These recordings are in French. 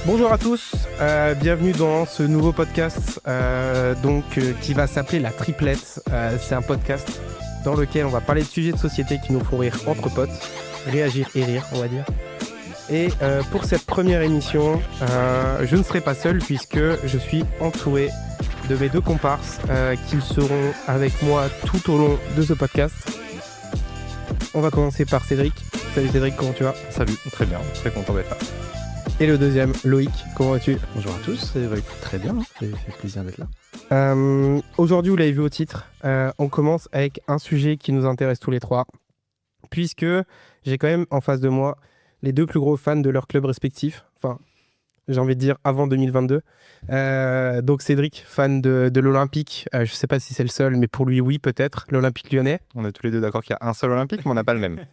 Bonjour à tous, bienvenue dans ce nouveau podcast qui va s'appeler La Triplette. C'est un podcast dans lequel on va parler de sujets de société qui nous font rire entre potes, réagir et rire on va dire. Et pour cette première émission, je ne serai pas seul puisque je suis entouré de mes deux comparses qui seront avec moi tout au long de ce podcast. On va commencer par Cédric. Salut Cédric, comment tu vas ? Salut, très bien, très content d'être là. Et le deuxième, Loïc, comment vas-tu ? Bonjour à tous, très bien, ça fait plaisir d'être là. Aujourd'hui, vous l'avez vu au titre, on commence avec un sujet qui nous intéresse tous les trois, puisque j'ai quand même en face de moi les deux plus gros fans de leurs clubs respectifs, enfin, j'ai envie de dire avant 2022. Donc Cédric, fan de l'Olympique, je ne sais pas si c'est le seul, mais pour lui, oui, peut-être, l'Olympique lyonnais. On est tous les deux d'accord qu'il y a un seul Olympique, mais on n'a pas le même.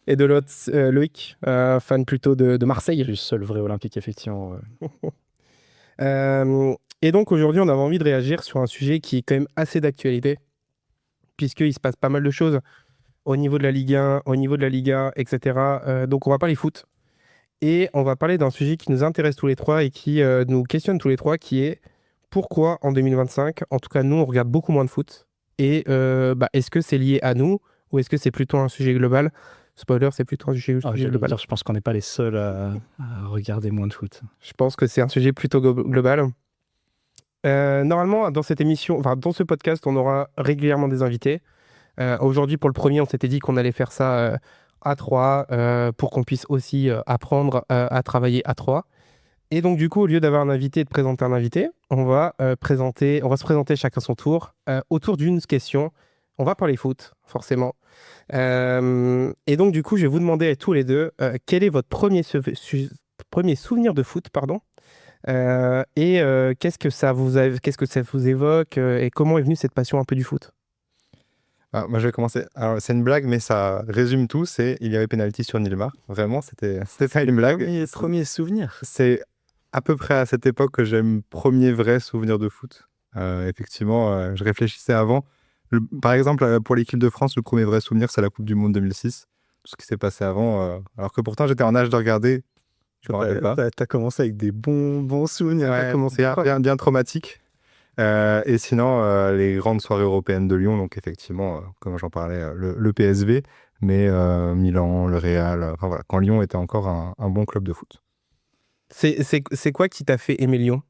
Et de l'autre, Loïc, fan plutôt de Marseille. Je suis le seul vrai olympique, effectivement. Et donc aujourd'hui, on avait envie de réagir sur un sujet qui est quand même assez d'actualité, puisqu'il se passe pas mal de choses au niveau de la Ligue 1, au niveau de la Liga, etc. Donc on va parler foot. Et on va parler d'un sujet qui nous intéresse tous les trois et qui nous questionne tous les trois, qui est pourquoi en 2025, en tout cas nous, on regarde beaucoup moins de foot. Et est-ce que c'est lié à nous ou est-ce que c'est plutôt un sujet global ? Spoiler, c'est plutôt un sujet global. Je pense qu'on n'est pas les seuls à regarder moins de foot. Je pense que c'est un sujet plutôt global. Normalement, dans cette émission, enfin dans ce podcast, on aura régulièrement des invités. Aujourd'hui, pour le premier, on s'était dit qu'on allait faire ça à trois pour qu'on puisse aussi apprendre à travailler à trois. Et donc, du coup, au lieu d'avoir un invité et de présenter un invité, on va se présenter chacun son tour autour d'une question. On va parler foot, forcément. Et donc, du coup, je vais vous demander à tous les deux quel est votre premier souvenir de foot, qu'est-ce que ça vous évoque et comment est venue cette passion un peu du foot ? Moi, je vais commencer. Alors, c'est une blague, mais ça résume tout. Il y avait pénalty sur Nilmar. Vraiment, c'était ça une blague. Et premier souvenir. C'est à peu près à cette époque que j'ai mon premier vrai souvenir de foot. Effectivement, je réfléchissais avant. Par exemple, pour l'équipe de France, le premier vrai souvenir, c'est la Coupe du Monde 2006. Tout ce qui s'est passé avant. Alors que pourtant, j'étais en âge de regarder. Je ne me rappelle pas. T'as commencé avec des bons souvenirs. Ouais, t'as commencé bien traumatique. Et sinon, les grandes soirées européennes de Lyon, donc effectivement, comme j'en parlais, le PSV, mais Milan, le Real, enfin voilà, quand Lyon était encore un bon club de foot. C'est quoi qui t'a fait aimer Lyon ?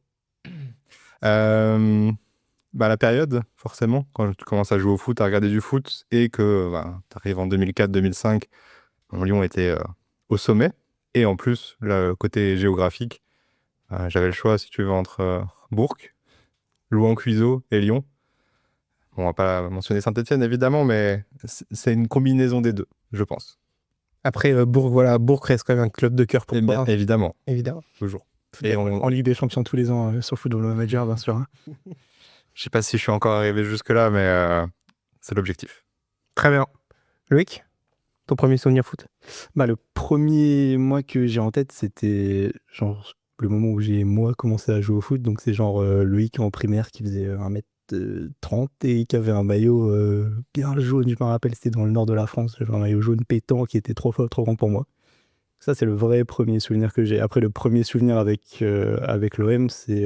La période, forcément, quand tu commences à jouer au foot, à regarder du foot, et que tu arrives en 2004-2005, Lyon était au sommet, et en plus, le côté géographique, j'avais le choix, si tu veux, entre Bourg, Louan-Cuiseaux et Lyon. Bon, on va pas mentionner Saint-Etienne, évidemment, mais c'est une combinaison des deux, je pense. Après, Bourg reste quand même un club de cœur pour toi. Évidemment. Toujours. Et en Ligue des Champions tous les ans sur Football Manager, bien sûr. Hein. Je sais pas si je suis encore arrivé jusque-là, mais c'est l'objectif. Très bien. Loïc, ton premier souvenir foot ? Le premier, moi, que j'ai en tête, c'était genre le moment où j'ai, moi, commencé à jouer au foot. Donc, c'est genre Loïc en primaire qui faisait 1m30 et qui avait un maillot bien jaune. Je me rappelle, c'était dans le nord de la France. J'avais un maillot jaune pétant qui était trop grand pour moi. Ça, c'est le vrai premier souvenir que j'ai. Après, le premier souvenir avec l'OM, c'est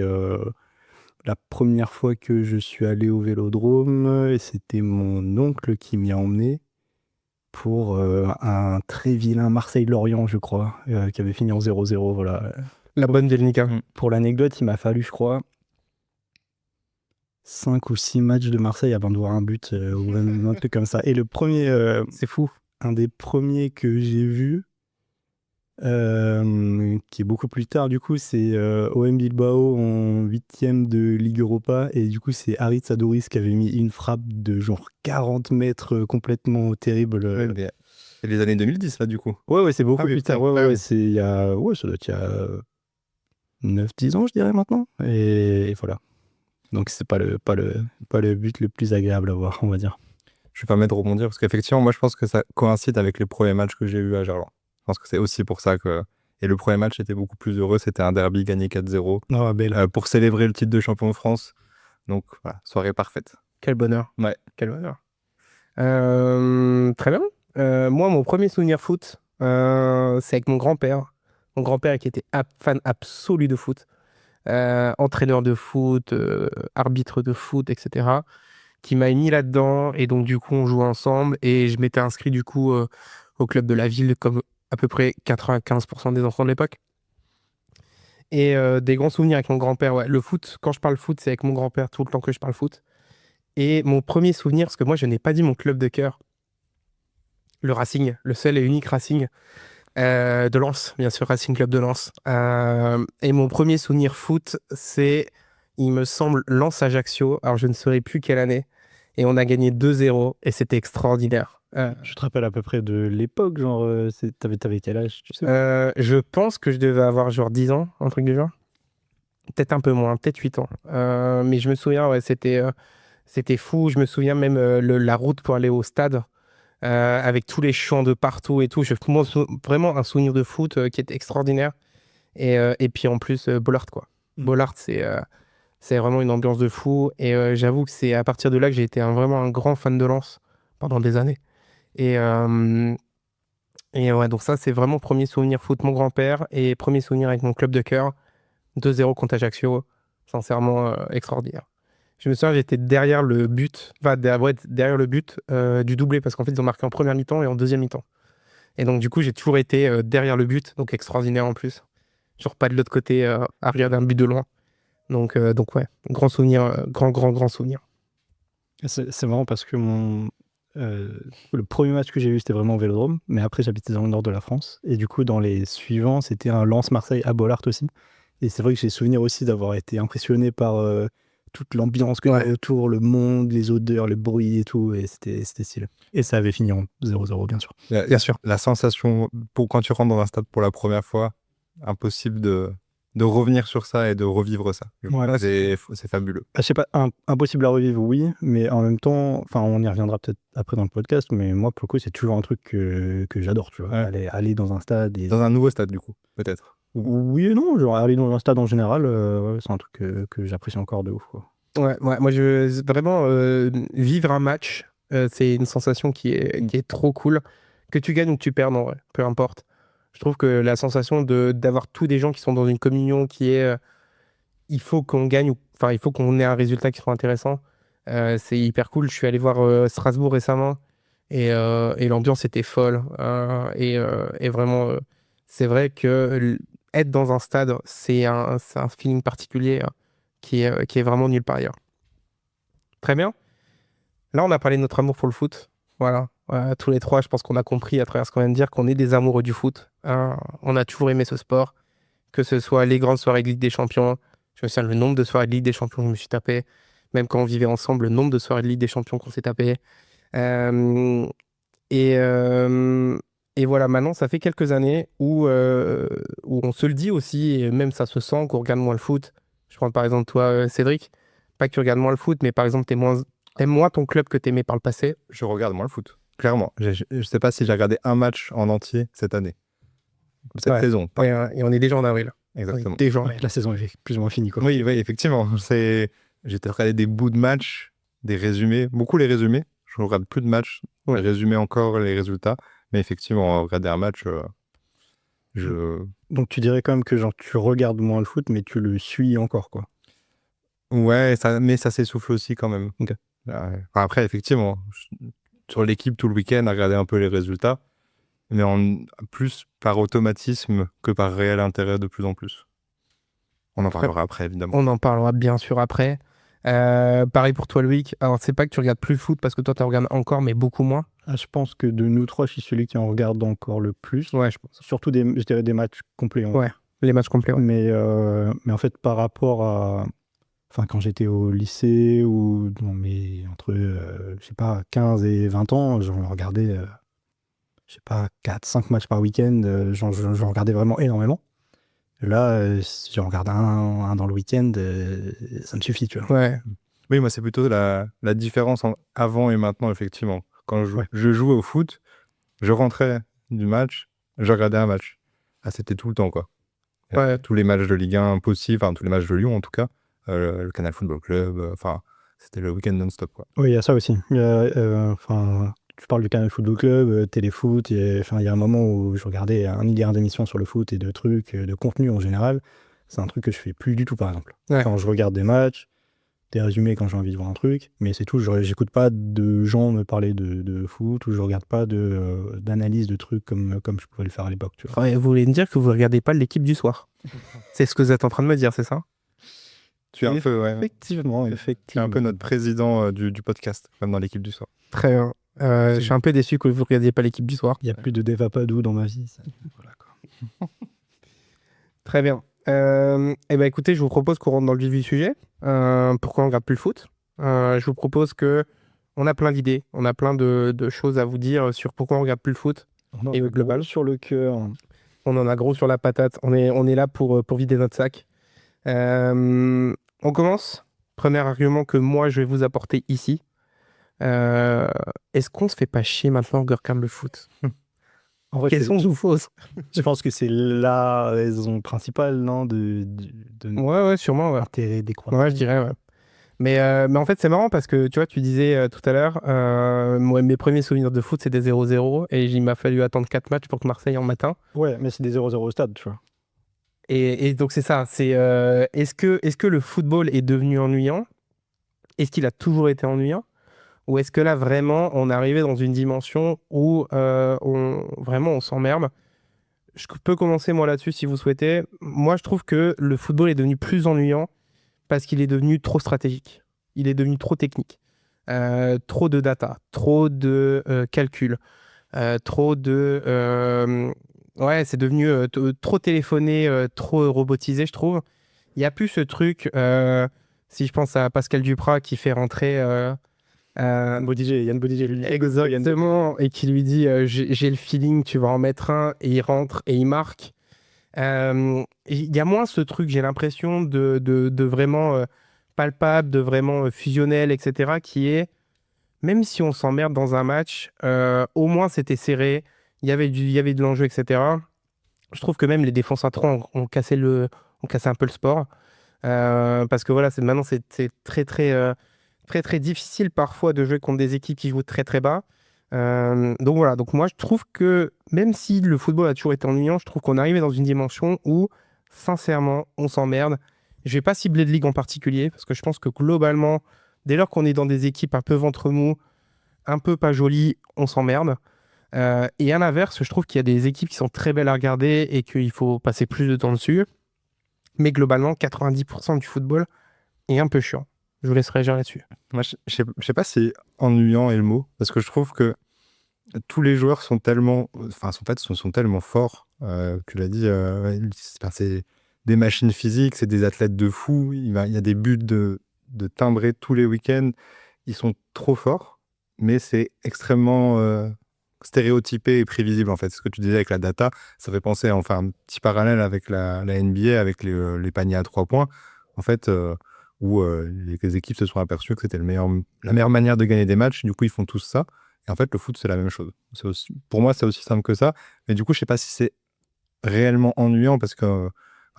la première fois que je suis allé au Vélodrome. Et c'était mon oncle qui m'y a emmené pour un très vilain Marseille-Lorient, je crois, qui avait fini en 0-0. Voilà. La bonne Delnica. Pour l'anecdote, il m'a fallu, je crois, 5 ou 6 matchs de Marseille avant de voir un but ou même un truc comme ça. Et le premier, c'est fou, un des premiers que j'ai vu, qui est beaucoup plus tard, du coup, c'est OM Bilbao en 8e de Ligue Europa. Et du coup, c'est Harit Sadouris qui avait mis une frappe de genre 40 mètres complètement terrible. Ouais, c'est les années 2010, là, du coup. Ouais, c'est beaucoup plus tard. Ouais, c'est il y a... ça doit être il y a 9-10 ans, je dirais, maintenant. Et voilà. Donc, c'est pas le but le plus agréable à voir, on va dire. Je vais pas mettre de rebondir, parce qu'effectivement, moi, je pense que ça coïncide avec les premiers matchs que j'ai eus à Gerland. Je pense que c'est aussi pour ça que... Et le premier match était beaucoup plus heureux, c'était un derby gagné 4-0 pour célébrer le titre de champion de France. Donc, voilà, soirée parfaite. Quel bonheur. Ouais. Quel bonheur. Très bien. Moi, mon premier souvenir foot, C'est avec mon grand-père. Mon grand-père qui était fan absolu de foot, entraîneur de foot, arbitre de foot, etc., qui m'a mis là-dedans. Et donc, du coup, on jouait ensemble et je m'étais inscrit, du coup, au club de la ville, comme à peu près 95% des enfants de l'époque. Et des grands souvenirs avec mon grand-père. Ouais. Le foot, quand je parle foot, c'est avec mon grand-père tout le temps que je parle foot. Et mon premier souvenir, parce que moi, je n'ai pas dit mon club de cœur, le Racing, le seul et unique Racing de Lens, bien sûr, Racing Club de Lens. Et mon premier souvenir foot, c'est, il me semble, Lens-Ajaccio. Alors, je ne saurais plus quelle année. Et on a gagné 2-0 et c'était extraordinaire. Je te rappelle à peu près de l'époque, genre, t'avais quel âge, tu sais? Je pense que je devais avoir genre 10 ans, un truc du genre. Peut-être un peu moins, peut-être 8 ans. Mais je me souviens, ouais, c'était fou. Je me souviens même la route pour aller au stade, avec tous les champs de partout et tout. Moi, vraiment un souvenir de foot qui est extraordinaire. Et puis en plus, Bollaert, quoi. Bollaert, c'est vraiment une ambiance de fou. Et j'avoue que c'est à partir de là que j'ai été vraiment un grand fan de Lens pendant des années. Et ouais, donc ça, c'est vraiment premier souvenir foot, mon grand-père. Et premier souvenir avec mon club de cœur, 2-0 contre Ajaccio. Sincèrement, extraordinaire. Je me souviens, j'étais derrière le but, enfin, derrière le but du doublé, parce qu'en fait, ils ont marqué en première mi-temps et en deuxième mi-temps. Et donc, du coup, j'ai toujours été derrière le but, donc extraordinaire en plus. Genre pas de l'autre côté à regarder un but de loin. Donc ouais, grand souvenir, grand souvenir. C'est marrant parce que le premier match que j'ai vu, c'était vraiment au Vélodrome, mais après, j'habitais dans le nord de la France. Et du coup, dans les suivants, c'était un Lens-Marseille à Bollaert aussi. Et c'est vrai que j'ai souvenir aussi d'avoir été impressionné par toute l'ambiance qu'il y avait autour, le monde, les odeurs, le bruit et tout. Et c'était stylé. Et ça avait fini en 0-0, bien sûr. Bien sûr. La sensation, quand tu rentres dans un stade pour la première fois, impossible de revenir sur ça et de revivre ça. Voilà, c'est fabuleux. Je sais pas, impossible à revivre, oui, mais en même temps, enfin, on y reviendra peut-être après dans le podcast, mais moi, pour le coup, c'est toujours un truc que j'adore, tu vois. Ouais. Aller dans un stade et... Dans un nouveau stade, du coup, peut-être. Oui et non, genre aller dans un stade en général, ouais, c'est un truc que j'apprécie encore de ouf, quoi. Ouais, moi, vraiment, vivre un match, c'est une sensation qui est trop cool. Que tu gagnes ou que tu perdes, en vrai, peu importe. Je trouve que la sensation d'avoir tous des gens qui sont dans une communion qui est il faut qu'on gagne, enfin, il faut qu'on ait un résultat qui soit intéressant. C'est hyper cool. Je suis allé voir Strasbourg récemment et l'ambiance était folle. Et vraiment, c'est vrai que être dans un stade, c'est un feeling particulier qui est vraiment nulle part ailleurs. Très bien. Là, on a parlé de notre amour pour le foot. Voilà. Tous les trois, je pense qu'on a compris à travers ce qu'on vient de dire qu'on est des amoureux du foot. On a toujours aimé ce sport, que ce soit les grandes soirées de Ligue des Champions. Je me souviens le nombre de soirées de Ligue des Champions que je me suis tapé. Même quand on vivait ensemble, le nombre de soirées de Ligue des Champions qu'on s'est tapé. Euh, et, euh, et voilà, maintenant, ça fait quelques années où on se le dit aussi, et même ça se sent qu'on regarde moins le foot. Je prends par exemple toi, Cédric. Pas que tu regardes moins le foot, mais par exemple, t'aimes moins ton club que t'aimais par le passé. Je regarde moins le foot, clairement. Je sais pas si j'ai regardé un match en entier cette année. Cette saison. Et on est déjà en avril. Exactement. Déjà en Ouais, la saison est plus ou moins finie, quoi. Oui, effectivement. J'ai peut-être regardé des bouts de matchs, des résumés, beaucoup les résumés. Je ne regarde plus de matchs, les résumés encore, les résultats. Mais effectivement, regarder un match, Donc tu dirais quand même que genre tu regardes moins le foot, mais tu le suis encore, quoi. Ouais, mais ça s'essouffle aussi quand même. Ok. Enfin, après, effectivement, sur l'équipe tout le week-end, à regarder un peu les résultats, mais plus par automatisme que par réel intérêt de plus en plus. On en parlera après, évidemment. On en parlera bien sûr après. Pareil pour toi, Loïc. Alors, c'est pas que tu regardes plus le foot parce que toi, tu regardes encore, mais beaucoup moins. Je pense que de nous trois, je suis celui qui en regarde encore le plus. Ouais, je pense. Surtout je dirais des matchs complets. Ouais, les matchs complets. Ouais. Mais en fait, par rapport à... Enfin, quand j'étais au lycée ou entre, je sais pas, 15 et 20 ans, j'en regardais, je sais pas, 4-5 matchs par week-end. J'en regardais vraiment énormément. Là, si j'en regarde un dans le week-end, ça me suffit, tu vois. Ouais. Oui, moi, c'est plutôt la différence avant et maintenant, effectivement. Quand je jouais au foot, je rentrais du match, je regardais un match. Ah, c'était tout le temps, quoi. Ouais. Tous les matchs de Ligue 1 possibles, enfin, tous les matchs de Lyon, en tout cas. Le Canal Football Club, enfin, c'était le week-end non-stop, quoi. Oui, il y a ça aussi. Enfin, tu parles du Canal Football Club, Téléfoot, il y a un moment où je regardais 1 milliard d'émissions sur le foot et de trucs, de contenu en général. C'est un truc que je fais plus du tout, par exemple. Ouais. Quand je regarde des matchs, des résumés quand j'ai envie de voir un truc, mais c'est tout. J'écoute pas de gens me parler de foot ou je regarde pas d'analyse de trucs comme je pouvais le faire à l'époque, tu vois. Ouais, vous voulez me dire que vous regardez pas l'équipe du soir? C'est ce que vous êtes en train de me dire, c'est ça? Tu es un peu, ouais. Effectivement. Tu es un peu notre président du podcast, comme dans l'équipe du soir. Très bien. Je suis un peu déçu que vous ne regardiez pas l'équipe du soir. Il n'y a plus de Devapadou dans ma vie. Voilà, quoi. Très bien. Eh ben, écoutez, je vous propose qu'on rentre dans le vif du sujet. Pourquoi on ne regarde plus le foot? Je vous propose on a plein d'idées, on a plein de choses à vous dire sur pourquoi on ne regarde plus le foot. On en Et a au global, gros sur le cœur. on en a gros sur la patate. On est là pour vider notre sac. On commence. Premier argument que moi, je vais vous apporter ici. Est-ce qu'on se fait pas chier maintenant qu'on regarde le foot? En vrai, Question ou fausse? je pense que c'est la raison principale, non, de Ouais, sûrement, ouais. l'intérêt décroissant. Ouais, je dirais, ouais. Mais en fait, c'est marrant parce que tu vois, tu disais tout à l'heure, moi, mes premiers souvenirs de foot, c'est des 0-0 et il m'a fallu attendre 4 matchs pour que Marseille en matin. Ouais, mais c'est des 0-0 au stade, tu vois. Et donc, c'est ça. Est-ce que le football est devenu ennuyant? Est-ce qu'il a toujours été ennuyant? Ou est-ce que là, vraiment, on est arrivé dans une dimension où vraiment on s'emmerde? Je peux commencer, moi, là-dessus, si vous souhaitez. Moi, je trouve que le football est devenu plus ennuyant parce qu'il est devenu trop stratégique. Il est devenu trop technique. Trop de data, trop de calculs, trop de... ouais, c'est devenu trop téléphoné, trop robotisé, je trouve. Il n'y a plus ce truc, si je pense à Pascal Duprat qui fait rentrer... Yann Bodiger. Exactement, et qui lui dit j'ai le feeling, tu vas en mettre un, et il rentre et il marque. Il y a moins ce truc, j'ai l'impression, de vraiment palpable, de vraiment fusionnel, etc., qui est, même si on s'emmerde dans un match, au moins c'était serré, il y avait de l'enjeu, etc. Je trouve que même les défenses à 3 ont cassé un peu le sport. Parce que voilà, maintenant c'est très difficile parfois de jouer contre des équipes qui jouent très très bas. Donc voilà, donc moi je trouve que même si le football a toujours été ennuyant, je trouve qu'on est arrivé dans une dimension où sincèrement on s'emmerde. Je vais pas cibler de ligue en particulier parce que je pense que globalement, dès lors qu'on est dans des équipes un peu ventre mou, un peu pas jolies, on s'emmerde. Et à l'inverse, je trouve qu'il y a des équipes qui sont très belles à regarder et qu'il faut passer plus de temps dessus. Mais globalement, 90% du football est un peu chiant. Je vous laisse réagir là-dessus. Moi, je sais pas si ennuyant est le mot, parce que je trouve que tous les joueurs sont tellement, enfin, en fait, sont tellement forts. Tu l'as dit, c'est des machines physiques, c'est des athlètes de fou. Il y a des buts de timbrer tous les week-ends. Ils sont trop forts, mais c'est extrêmement stéréotypé et prévisible, en fait. Ce que tu disais avec la data, ça fait penser, enfin, un petit parallèle avec la NBA, avec les paniers à 3 points. En fait, où les équipes se sont aperçues que c'était la meilleure manière de gagner des matchs. Du coup, ils font tous ça. Et en fait, le foot, c'est la même chose. Pour moi, c'est aussi simple que ça. Mais du coup, je sais pas si c'est réellement ennuyant parce que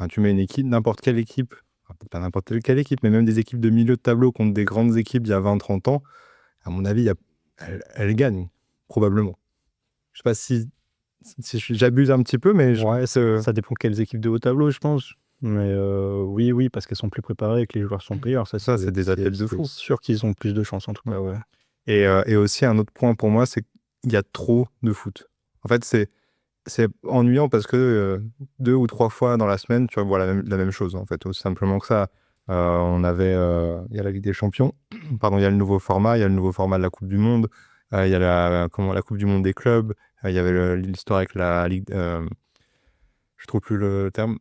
tu mets une équipe, n'importe quelle équipe, enfin, pas n'importe quelle équipe, mais même des équipes de milieu de tableau contre des grandes équipes il y a 20-30 ans, à mon avis, elles gagnent, probablement. Je sais pas si j'abuse un petit peu, mais Ouais, ça dépend quelles équipes de haut tableau, je pense. Mais oui, parce qu'elles sont plus préparées et que les joueurs sont meilleurs. Ça, c'est des athlètes de fou. C'est sûr qu'ils ont plus de chance, en tout cas, ouais. Et aussi, un autre point pour moi, c'est qu'il y a trop de foot. En fait, c'est ennuyant parce que 2 ou 3 fois dans la semaine, tu vois la même chose, en fait, aussi simplement que ça. Il y a la Ligue des Champions, pardon, il y a le nouveau format, de la Coupe du Monde, il y a la Coupe du Monde des clubs, il y avait l'histoire avec la Ligue, je trouve plus le terme,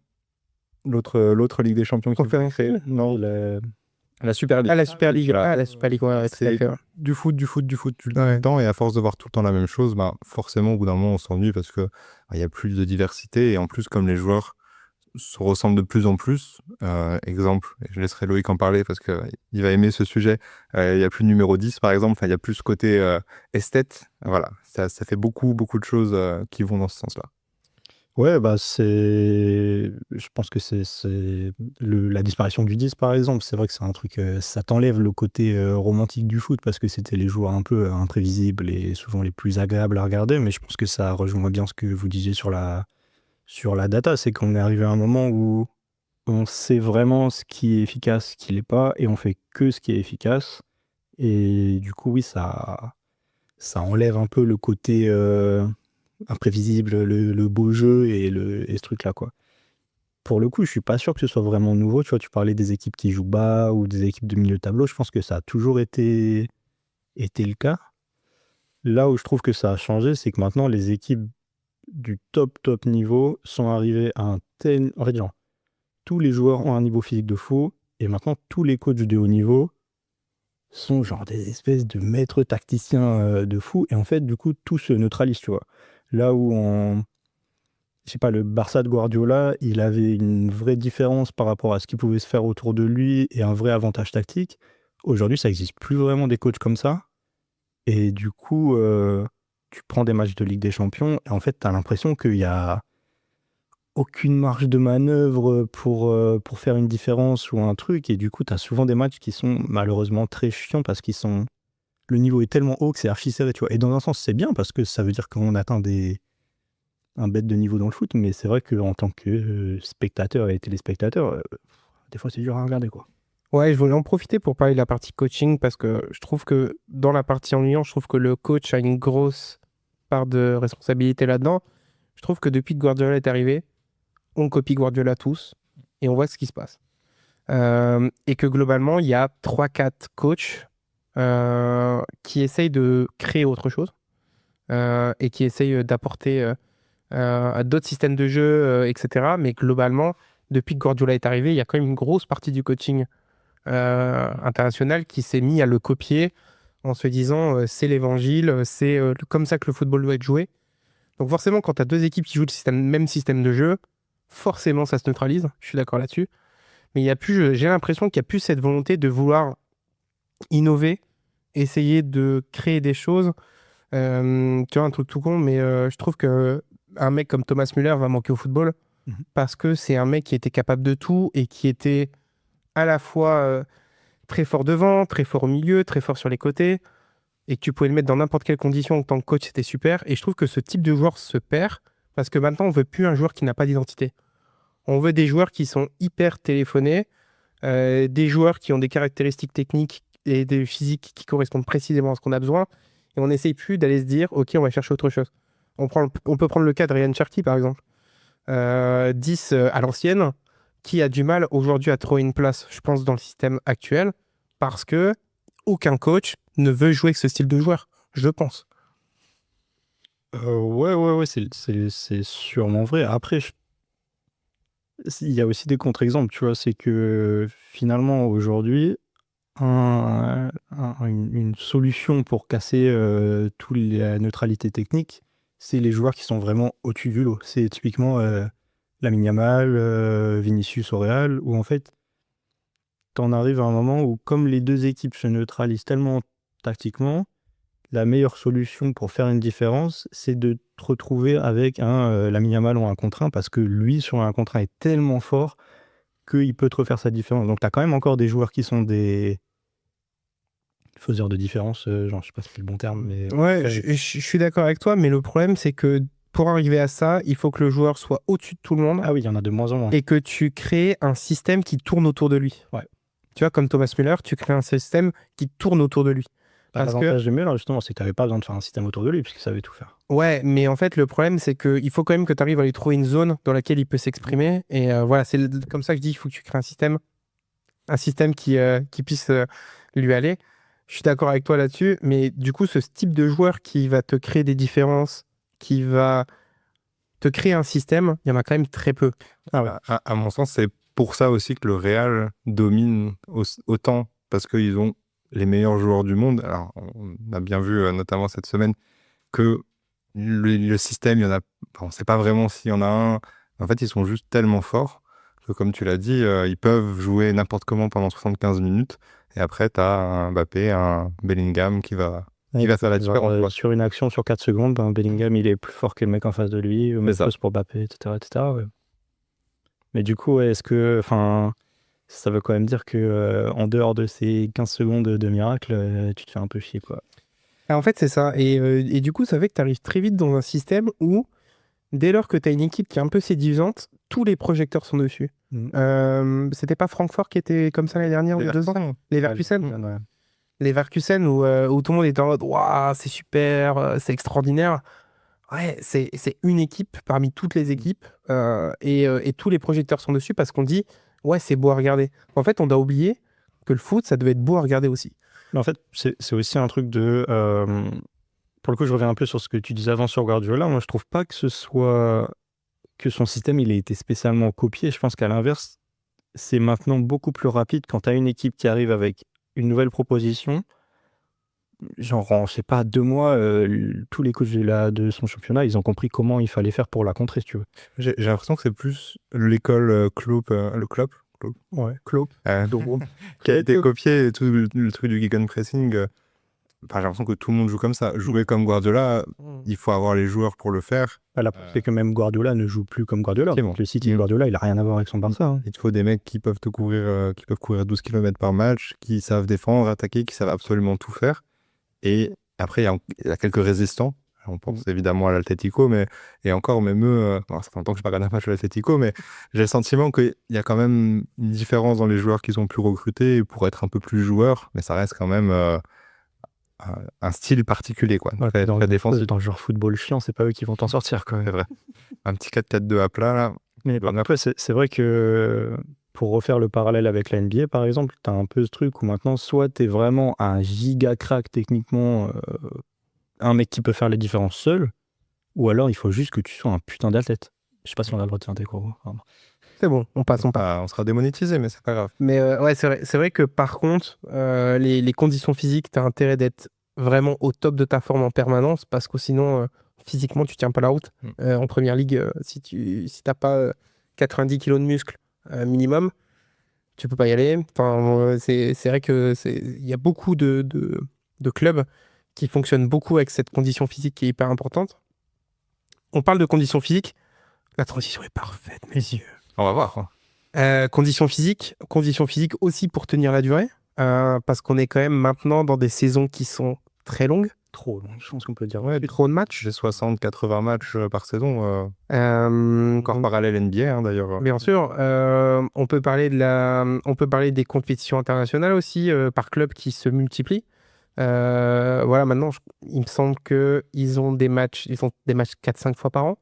l'autre Ligue des Champions qui Conférence. Non, la Super League. La Super League, Voilà. la Super League, ouais, tout à C'est fait, ouais. du foot tout Ouais. le temps, et à force de voir tout le temps la même chose, forcément au bout d'un moment on s'ennuie parce que il y a plus de diversité, et en plus comme les joueurs se ressemblent de plus en plus, exemple, et je laisserai Loïc en parler parce que il va aimer ce sujet, il y a plus de numéro 10 par exemple, il y a plus ce côté esthète, voilà, ça fait beaucoup de choses qui vont dans ce sens-là. Ouais, bah je pense que c'est la disparition du 10 par exemple. C'est vrai que c'est un truc, ça t'enlève le côté romantique du foot parce que c'était les joueurs un peu imprévisibles et souvent les plus agréables à regarder. Mais je pense que ça rejoint bien ce que vous disiez sur la data. C'est qu'on est arrivé à un moment où on sait vraiment ce qui est efficace, ce qui l'est pas, et on fait que ce qui est efficace. Et du coup, oui, ça enlève un peu le côté imprévisible, le beau jeu et ce truc-là, quoi. Pour le coup, je suis pas sûr que ce soit vraiment nouveau. Tu vois, tu parlais des équipes qui jouent bas ou des équipes de milieu de tableau. Je pense que ça a toujours été le cas. Là où je trouve que ça a changé, c'est que maintenant, les équipes du top niveau sont arrivées à un tel... En fait, genre, tous les joueurs ont un niveau physique de fou, et maintenant, tous les coachs de haut niveau sont genre des espèces de maîtres tacticiens de fou, et en fait, du coup, tout se neutralise, tu vois. Là où je sais pas, le Barça de Guardiola, il avait une vraie différence par rapport à ce qui pouvait se faire autour de lui et un vrai avantage tactique. Aujourd'hui, ça n'existe plus vraiment des coachs comme ça. Et du coup, tu prends des matchs de Ligue des Champions et en fait, tu as l'impression qu'il y a aucune marge de manœuvre pour faire une différence ou un truc. Et du coup, tu as souvent des matchs qui sont malheureusement très chiants parce le niveau est tellement haut que c'est archi serré, tu vois. Et dans un sens, c'est bien parce que ça veut dire qu'on atteint un bête de niveau dans le foot, mais c'est vrai qu'en tant que spectateur et téléspectateur, des fois c'est dur à regarder, quoi. Ouais, je voulais en profiter pour parler de la partie coaching parce que je trouve que dans la partie ennuyante, je trouve que le coach a une grosse part de responsabilité là-dedans. Je trouve que depuis que Guardiola est arrivé, on copie Guardiola tous et on voit ce qui se passe. Et que globalement, il y a 3-4 coachs qui essayent de créer autre chose et qui essayent d'apporter d'autres systèmes de jeu, etc. Mais globalement, depuis que Guardiola est arrivé, il y a quand même une grosse partie du coaching international qui s'est mis à le copier en se disant c'est l'évangile, c'est comme ça que le football doit être joué. Donc forcément, quand tu as deux équipes qui jouent le même système de jeu, forcément ça se neutralise, je suis d'accord là-dessus. Mais il y a plus, j'ai l'impression qu'il n'y a plus cette volonté de vouloir innover, essayer de créer des choses. Tu vois, un truc tout con, mais je trouve que un mec comme Thomas Müller va manquer au football parce que c'est un mec qui était capable de tout et qui était à la fois très fort devant, très fort au milieu, très fort sur les côtés, et que tu pouvais le mettre dans n'importe quelle condition en tant que coach, c'était super. Et je trouve que ce type de joueur se perd parce que maintenant, on veut plus un joueur qui n'a pas d'identité. On veut des joueurs qui sont hyper téléphonés, des joueurs qui ont des caractéristiques techniques et des physiques qui correspondent précisément à ce qu'on a besoin. Et on n'essaye plus d'aller se dire, OK, on va chercher autre chose. On peut prendre le cas de Ryan Cherky, par exemple. 10 à l'ancienne, qui a du mal aujourd'hui à trouver une place, je pense, dans le système actuel, parce que aucun coach ne veut jouer avec ce style de joueur, je pense. Ouais, c'est sûrement vrai. Après, il y a aussi des contre-exemples, tu vois, c'est que finalement, aujourd'hui, une solution pour casser toute la neutralité technique, c'est les joueurs qui sont vraiment au-dessus du lot. C'est typiquement Lamine Yamal, Vinicius au Real, où en fait, t'en arrives à un moment où, comme les deux équipes se neutralisent tellement tactiquement, la meilleure solution pour faire une différence, c'est de te retrouver avec un Lamine Yamal ou un contre 1, parce que lui, sur un contre 1, est tellement fort qu'il peut te refaire sa différence. Donc, tu as quand même encore des joueurs qui sont des faiseurs de différence, genre, je sais pas si c'est le bon terme, mais... Ouais, je suis d'accord avec toi, mais le problème, c'est que pour arriver à ça, il faut que le joueur soit au-dessus de tout le monde Ah oui, il y en a de moins en moins. et que tu crées un système qui tourne autour de lui. Ouais. Tu vois, comme Thomas Müller, tu crées un système qui tourne autour de lui. Parce que L'avantage de Müller, justement, c'est que tu n'avais pas besoin de faire un système autour de lui, puisqu'il savait tout faire. ouais, mais en fait, le problème, c'est qu'il faut quand même que tu arrives à lui trouver une zone dans laquelle il peut s'exprimer. Et voilà, c'est comme ça que je dis, il faut que tu crées un système qui puisse lui aller. Je suis d'accord avec toi là-dessus, mais du coup, ce type de joueur qui va te créer des différences, qui va te créer un système, il y en a quand même très peu. Ah ouais. À mon sens, c'est pour ça aussi que le Real domine autant, parce qu'ils ont les meilleurs joueurs du monde. Alors, on a bien vu, notamment cette semaine, que le système, il y en a, on ne sait pas vraiment s'il y en a un. En fait, ils sont juste tellement forts que, comme tu l'as dit, ils peuvent jouer n'importe comment pendant 75 minutes. Et après, tu as un Mbappé, un Bellingham qui va qui va faire la Genre, différence. quoi. sur une action, sur 4 secondes, ben, Bellingham, il est plus fort que le mec en face de lui. Même ça. chose pour Mbappé, etc. Ouais. Mais du coup, est-ce que... Enfin, ça veut quand même dire que en dehors de ces 15 secondes de miracle, tu te fais un peu chier, quoi. En fait, c'est ça. Et du coup, ça fait que tu arrives très vite dans un système où, dès lors que tu as une équipe qui est un peu séduisante, tous les projecteurs sont dessus. C'était pas Francfort qui était comme ça l'année dernière ou il y a 2 ans? Les Leverkusen. Ouais. Les Leverkusen où tout le monde était en mode waouh, c'est super, c'est extraordinaire. Ouais, c'est une équipe parmi toutes les équipes et tous les projecteurs sont dessus parce qu'on dit ouais, c'est beau à regarder. En fait, on doit oublier que le foot, ça devait être beau à regarder aussi. Mais en fait, c'est aussi un truc de... pour le coup, je reviens un peu sur ce que tu disais avant sur Guardiola. Moi, je trouve pas que ce soit... que son système, il ait été spécialement copié. Je pense qu'à l'inverse, c'est maintenant beaucoup plus rapide quand tu as une équipe qui arrive avec une nouvelle proposition. Genre, en, je sais pas, 2 mois, tous les coachs de son championnat, ils ont compris comment il fallait faire pour la contrer, si tu veux. J'ai l'impression que c'est plus l'école Klopp, le Klopp, Ouais, Klopp. qui a été copié, et tout le truc du gegenpressing. Enfin, j'ai l'impression que tout le monde joue comme ça. Jouer comme Guardiola, il faut avoir les joueurs pour le faire. La preuve, c'est que même Guardiola ne joue plus comme Guardiola. Effectivement. Le City de Guardiola, il a rien à voir avec son Barça. Hein. Il te faut des mecs qui peuvent te courir, qui peuvent courir 12 km par match, qui savent défendre, attaquer, qui savent absolument tout faire. Et après, il y a quelques résistants. On pense évidemment à l'Atlético, et encore, même eux, ça fait longtemps que je ne regarde un match à l'Atlético, mais j'ai le sentiment qu'il y a quand même une différence dans les joueurs qu'ils ont pu recruter pour être un peu plus joueurs, mais ça reste quand même un style particulier, quoi. Ouais, Très défensif. dans le genre football chiant, c'est pas eux qui vont t'en sortir, quoi. C'est vrai. Un petit 4-4-2 à plat, là. Mais après, c'est vrai que pour refaire le parallèle avec la NBA, par exemple, tu as un peu ce truc où maintenant, soit tu es vraiment un giga crack techniquement, un mec qui peut faire les différences seul, ou alors il faut juste que tu sois un putain d'athlète. Je sais pas si on a le droit de faire des cours. Enfin, C'est bon, on passe. On sera démonétisé, mais c'est pas grave. Mais ouais, c'est vrai que par contre, les conditions physiques, tu as intérêt d'être vraiment au top de ta forme en permanence parce que sinon, physiquement, tu tiens pas la route. En première ligue, si t'as pas 90 kilos de muscles minimum, tu peux pas y aller. Enfin, c'est vrai que il y a beaucoup de clubs qui fonctionnent beaucoup avec cette condition physique qui est hyper importante. On parle de condition physique, la transition est parfaite, mes yeux. On va voir, quoi. Conditions physiques aussi pour tenir la durée, parce qu'on est quand même maintenant dans des saisons qui sont très longues. Trop long, je pense qu'on peut dire. Ouais, Trop de matchs. J'ai 60-80 matchs par saison. Encore Encore parallèle NBA, d'ailleurs. Bien sûr. On peut parler des compétitions internationales aussi, par club qui se multiplient. Voilà, maintenant, il me semble qu'ils ont des matchs 4-5 fois par an.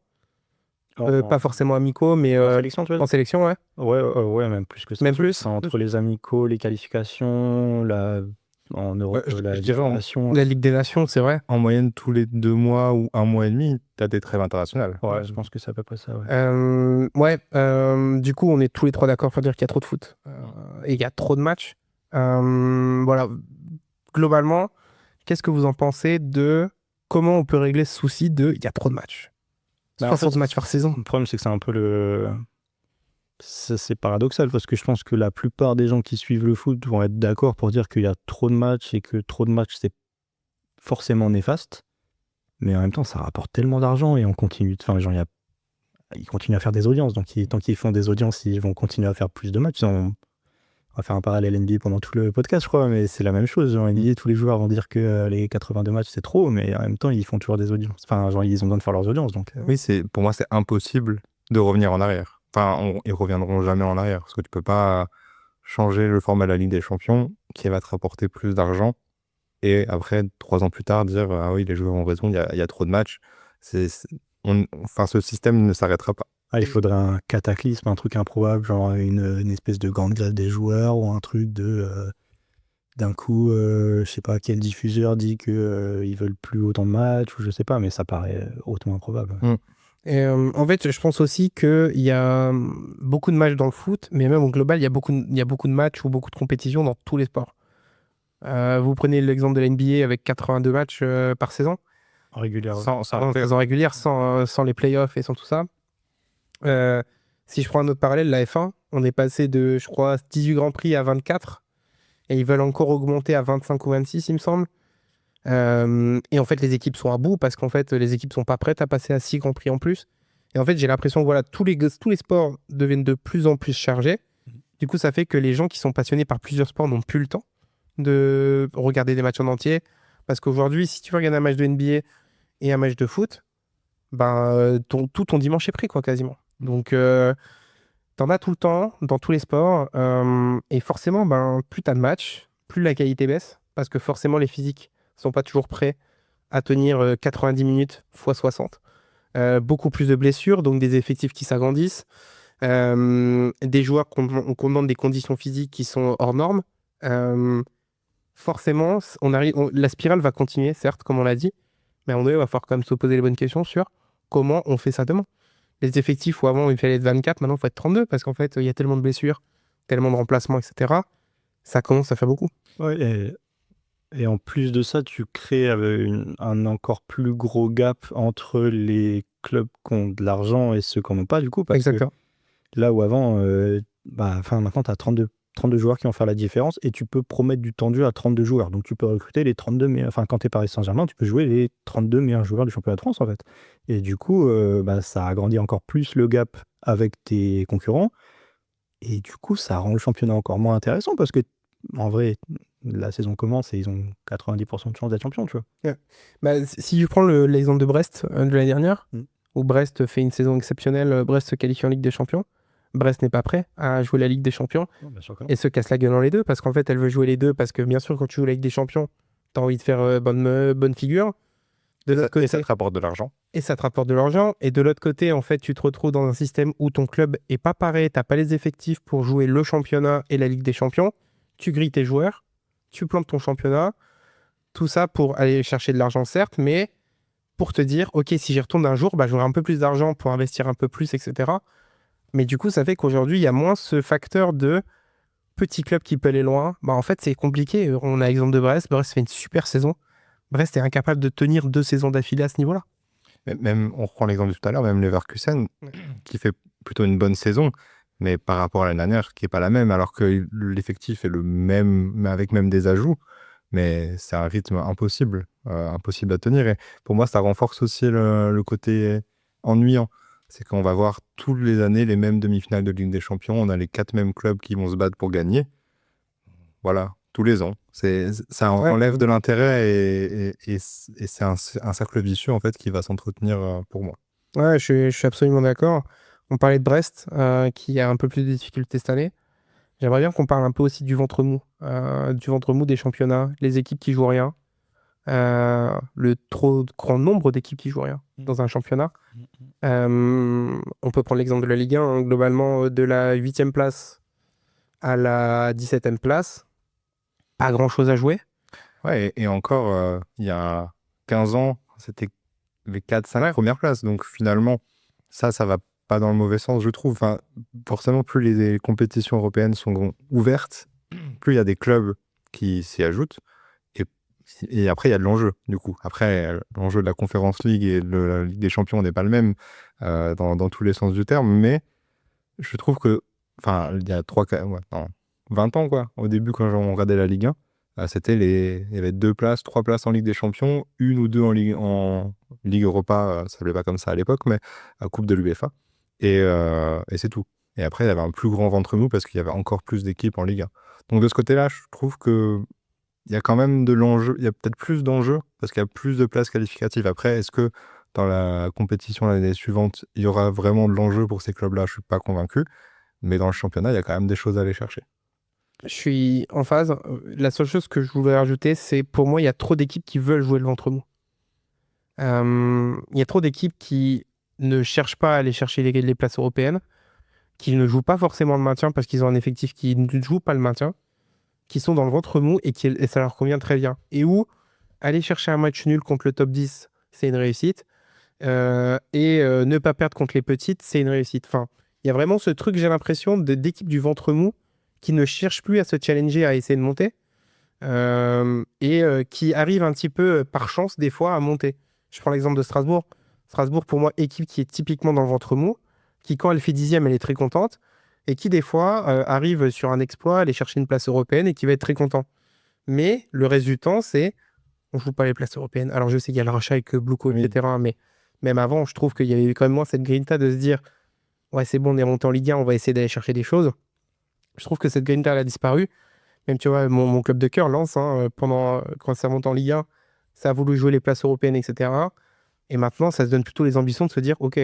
Pas forcément amicaux, mais en sélection, tu veux dire ? en sélection, ouais. Ouais, même plus que ça. Même plus. C'est entre les amicaux, les qualifications, en Europe, je la dirais Ligue La Ligue des Nations, c'est vrai. En moyenne, tous les 2 mois ou 1 mois et demi, tu as des trêves internationales. Ouais, je pense que c'est à peu près ça. Ouais. Du coup, on est tous les trois d'accord pour dire qu'il y a trop de foot et il y a trop de matchs. Voilà. Globalement, qu'est-ce que vous en pensez de comment on peut régler ce souci de il y a trop de matchs? 60 matchs par saison. Le problème, c'est que c'est un peu c'est paradoxal parce que je pense que la plupart des gens qui suivent le foot vont être d'accord pour dire qu'il y a trop de matchs et que trop de matchs, c'est forcément néfaste. Mais en même temps, ça rapporte tellement d'argent et on continue. Enfin, genre, ils continuent à faire des audiences. Donc, tant qu'ils font des audiences, ils vont continuer à faire plus de matchs. On va faire un parallèle NBA pendant tout le podcast, je crois, mais c'est la même chose. Genre, NBA, tous les joueurs vont dire que les 82 matchs, c'est trop, mais en même temps, ils font toujours des audiences. Enfin, genre, ils ont besoin de faire leurs audiences. Donc, Oui, pour moi, c'est impossible de revenir en arrière. Enfin, ils reviendront jamais en arrière parce que tu peux pas changer le format de la Ligue des Champions qui va te rapporter plus d'argent et après, 3 ans plus tard, dire ah oui, les joueurs ont raison, il y a trop de matchs. Ce système ne s'arrêtera pas. il faudrait un cataclysme, un truc improbable, genre une espèce de grande grève des joueurs ou un truc d'un coup, je sais pas quel diffuseur dit qu'ils veulent plus autant de matchs ou je sais pas, mais ça paraît hautement improbable. Et en fait, je pense aussi qu'il y a beaucoup de matchs dans le foot, mais même au global, il y a beaucoup de matchs ou beaucoup de compétitions dans tous les sports. Vous prenez l'exemple de la NBA avec 82 matchs par saison. Régulière. Saison régulière, sans les playoffs et sans tout ça. Si je prends un autre parallèle, la F1, on est passé de, je crois, 18 Grands Prix à 24. Et ils veulent encore augmenter à 25 ou 26, il me semble. Et en fait, les équipes sont à bout parce qu'en fait, les équipes sont pas prêtes à passer à 6 Grands Prix en plus. Et en fait, j'ai l'impression que voilà, tous les sports deviennent de plus en plus chargés. Du coup, ça fait que les gens qui sont passionnés par plusieurs sports n'ont plus le temps de regarder des matchs en entier. Parce qu'aujourd'hui, si tu veux regarder un match de NBA et un match de foot, ben, tout ton dimanche est pris, quoi, quasiment. Donc, t'en as tout le temps, dans tous les sports. Et forcément, ben, plus t'as de matchs, plus la qualité baisse. Parce que forcément, les physiques sont pas toujours prêts à tenir 90 minutes x 60. Beaucoup plus de blessures, donc des effectifs qui s'agrandissent. Des joueurs qu'on demande des conditions physiques qui sont hors normes. Forcément, la spirale va continuer, certes, comme on l'a dit, mais à un moment donné, il va falloir quand même se poser les bonnes questions sur comment on fait ça demain. Les effectifs où avant il fallait être 24, maintenant il faut être 32 parce qu'en fait il y a tellement de blessures, tellement de remplacements, etc. Ça commence à faire beaucoup. Ouais, et en plus de ça, tu crées un encore plus gros gap entre les clubs qui ont de l'argent et ceux qui n'en ont pas, du coup, parce Exactement. que là où avant, maintenant, tu as 32 joueurs qui vont faire la différence et tu peux promettre du temps de jeu à 32 joueurs. Donc, tu peux recruter les 32 meilleurs. Enfin, quand tu es Paris Saint-Germain, tu peux jouer les 32 meilleurs joueurs du championnat de France, en fait. Et du coup, ça agrandit encore plus le gap avec tes concurrents. Et du coup, ça rend le championnat encore moins intéressant parce que, en vrai, la saison commence et ils ont 90% de chances d'être champions, tu vois. Bah, si je prends l'exemple de Brest de l'année dernière, Mm. où Brest fait une saison exceptionnelle, Brest se qualifie en Ligue des Champions, Brest n'est pas prêt à jouer la Ligue des Champions Non, bien sûr que non. et se casse la gueule dans les deux parce qu'en fait elle veut jouer les deux parce que bien sûr quand tu joues la Ligue des Champions, tu as envie de faire bonne figure. De l'autre Et ça côté, te rapporte de l'argent. et ça te rapporte de l'argent. Et de l'autre côté, en fait, tu te retrouves dans un système où ton club est pas pareil, t'as pas les effectifs pour jouer le championnat et la Ligue des Champions. Tu grilles tes joueurs, tu plantes ton championnat, tout ça pour aller chercher de l'argent, certes, mais pour te dire, ok, si j'y retourne un jour, bah, j'aurai un peu plus d'argent pour investir un peu plus, etc. Mais du coup, ça fait qu'aujourd'hui, il y a moins ce facteur de petit club qui peut aller loin. Bah, en fait, c'est compliqué. On a l'exemple de Brest. Brest fait une super saison. Brest est incapable de tenir 2 saisons d'affilée à ce niveau-là. Même, on reprend l'exemple de tout à l'heure, même Leverkusen, qui fait plutôt une bonne saison, mais par rapport à l'année dernière, qui n'est pas la même, alors que l'effectif est le même, mais avec même des ajouts. Mais c'est un rythme impossible à tenir. Et pour moi, ça renforce aussi le côté ennuyant. C'est qu'on va voir toutes les années les mêmes demi-finales de Ligue des Champions. On a les 4 mêmes clubs qui vont se battre pour gagner. Voilà, tous les ans. Ça enlève de l'intérêt et c'est un cercle vicieux en fait qui va s'entretenir pour moi. Ouais, je suis absolument d'accord. On parlait de Brest, qui a un peu plus de difficultés cette année. J'aimerais bien qu'on parle un peu aussi du ventre mou des championnats, les équipes qui jouent rien, le trop grand nombre d'équipes qui jouent rien dans un championnat. On peut prendre l'exemple de la Ligue 1, hein, globalement, de la 8e place à la 17e place, pas grand-chose à jouer. Ouais, et encore, il y a 15 ans, c'était les 4-5 premières places. Donc finalement, ça va pas dans le mauvais sens, je trouve. Enfin, forcément, plus les compétitions européennes sont ouvertes, plus il y a des clubs qui s'y ajoutent. Et après, il y a de l'enjeu, du coup. Après, l'enjeu de la Conference League et de la Ligue des Champions n'est pas le même dans tous les sens du terme. Mais je trouve que, enfin, il y a 20 ans, quoi. Au début, quand on regardait la Ligue 1, il y avait 2 places, 3 places en Ligue des Champions, 1 ou 2 en Ligue Europa, ça s'appelait pas comme ça à l'époque, mais à Coupe de l'UEFA. Et c'est tout. Et après, il y avait un plus grand ventre mou parce qu'il y avait encore plus d'équipes en Ligue 1. Donc de ce côté-là, je trouve que il y a quand même de l'enjeu, il y a peut-être plus d'enjeux parce qu'il y a plus de places qualificatives. Après, est-ce que dans la compétition l'année suivante, il y aura vraiment de l'enjeu pour ces clubs-là? Je suis pas convaincu. Mais dans le championnat, il y a quand même des choses à aller chercher. Je suis en phase. La seule chose que je voulais rajouter, c'est pour moi, il y a trop d'équipes qui veulent jouer le ventre mou. Il y a trop d'équipes qui ne cherchent pas à aller chercher les places européennes, qui ne jouent pas forcément le maintien parce qu'ils ont un effectif qui ne joue pas le maintien, qui sont dans le ventre mou et ça leur convient très bien. Et où aller chercher un match nul contre le top 10, c'est une réussite. Ne pas perdre contre les petites, c'est une réussite. Enfin, il y a vraiment ce truc, j'ai l'impression, d'équipes du ventre mou qui ne cherchent plus à se challenger, à essayer de monter, qui arrivent un petit peu par chance, des fois, à monter. Je prends l'exemple de Strasbourg. Strasbourg, pour moi, équipe qui est typiquement dans le ventre mou, qui, quand elle fait 10e, elle est très contente, et qui, des fois, arrive sur un exploit, aller chercher une place européenne et qui va être très content. Mais le reste du temps, c'est on joue pas les places européennes. Alors je sais qu'il y a le rachat avec Blueco, Oui. etc. Mais même avant, je trouve qu'il y avait quand même moins cette grinta de se dire ouais, c'est bon, on est monté en Ligue 1, on va essayer d'aller chercher des choses. Je trouve que cette grinta, elle a disparu. Même, tu vois, mon club de cœur, Lens, quand ça monte en Ligue 1, ça a voulu jouer les places européennes, etc. Et maintenant, ça se donne plutôt les ambitions de se dire ok,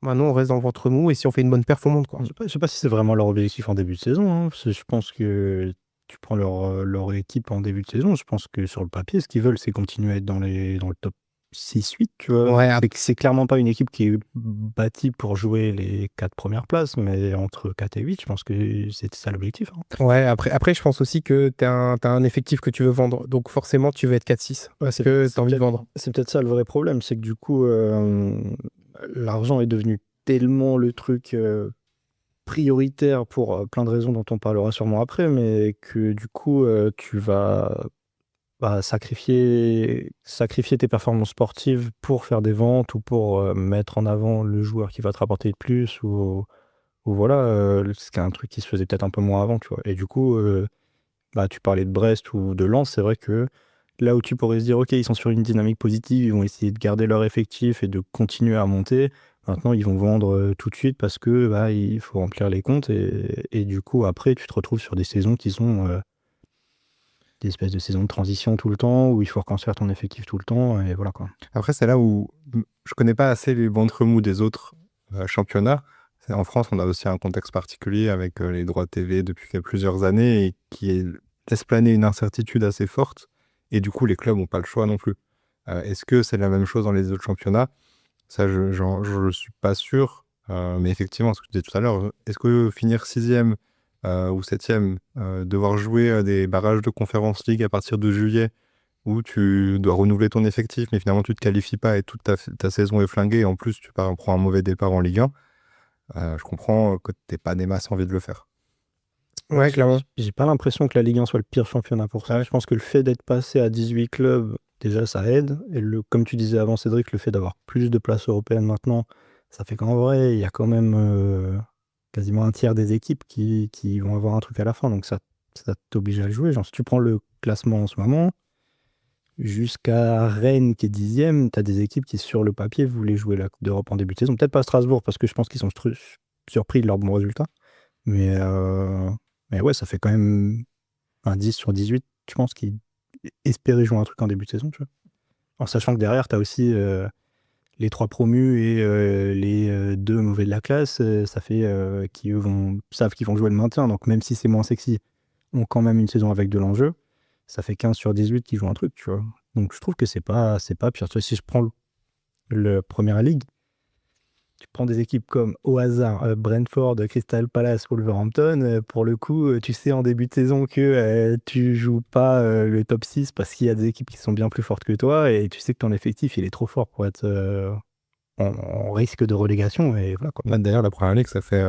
maintenant on reste dans le ventre mou et si on fait une bonne performance, quoi. Je sais pas si c'est vraiment leur objectif en début de saison, hein, parce que je pense que tu prends leur équipe en début de saison, je pense que sur le papier, ce qu'ils veulent, c'est continuer à être dans le top 6-8, tu vois. Ouais, C'est clairement pas une équipe qui est bâtie pour jouer les 4 premières places, mais entre 4 et 8, je pense que c'était ça l'objectif, hein. ouais, après, je pense aussi que tu as un effectif que tu veux vendre. Donc forcément, tu veux être 4-6. Parce que tu as envie de vendre. C'est peut-être ça le vrai problème, c'est que du coup, l'argent est devenu tellement le truc prioritaire pour plein de raisons dont on parlera sûrement après, mais que du coup, tu vas sacrifier tes performances sportives pour faire des ventes ou pour mettre en avant le joueur qui va te rapporter le plus ou voilà, c'est un truc qui se faisait peut-être un peu moins avant, tu vois. Et du coup, tu parlais de Brest ou de Lens, c'est vrai que là où tu pourrais se dire, ok, ils sont sur une dynamique positive, ils vont essayer de garder leur effectif et de continuer à monter. Maintenant, ils vont vendre tout de suite parce que il faut remplir les comptes et du coup, après, tu te retrouves sur des saisons qui sont des espèces de saisons de transition tout le temps où il faut reconstruire ton effectif tout le temps et voilà quoi. Après, c'est là où je connais pas assez les ventres mous des autres championnats. En France, on a aussi un contexte particulier avec les droits TV depuis plusieurs années et laisse planer une incertitude assez forte. Et du coup, les clubs n'ont pas le choix non plus. Est-ce que c'est la même chose dans les autres championnats? Ça, je ne suis pas sûr. Mais effectivement, ce que je disais tout à l'heure, est-ce que finir 6e ou 7e, devoir jouer des barrages de Conference League à partir de juillet, où tu dois renouveler ton effectif, mais finalement tu te qualifies pas et toute ta saison est flinguée, et en plus tu prends un mauvais départ en Ligue 1, je comprends que t'aies pas des masses envie de le faire. Ouais, clairement. J'ai pas l'impression que la Ligue 1 soit le pire championnat pour ça. Je pense que le fait d'être passé à 18 clubs, déjà ça aide. Et comme tu disais avant, Cédric, le fait d'avoir plus de places européennes maintenant, ça fait qu'en vrai, il y a quand même quasiment un tiers des équipes qui vont avoir un truc à la fin. Donc ça t'oblige à le jouer. Genre, si tu prends le classement en ce moment, jusqu'à Rennes qui est 10e, tu as des équipes qui, sur le papier, voulaient jouer la Coupe d'Europe en début de saison. Peut-être pas Strasbourg, parce que je pense qu'ils sont surpris de leurs bons résultats. Mais ouais, ça fait quand même un 10 sur 18, je pense, qui espéraient jouer un truc en début de saison, tu vois. En sachant que derrière, tu as aussi les 3 promus et les 2 mauvais de la classe, ça fait qui eux savent qu'ils vont jouer le maintien. Donc même si c'est moins sexy, ont quand même une saison avec de l'enjeu. Ça fait 15 sur 18 qui jouent un truc, tu vois. Donc je trouve que c'est pas pire. Tu vois, si je prends le Premier League, tu prends des équipes comme au hasard Brentford, Crystal Palace, Wolverhampton, pour le coup, tu sais en début de saison que tu joues pas le top 6 parce qu'il y a des équipes qui sont bien plus fortes que toi et tu sais que ton effectif il est trop fort pour être en risque de relégation et voilà quoi. Là, d'ailleurs, la Première Ligue, ça fait...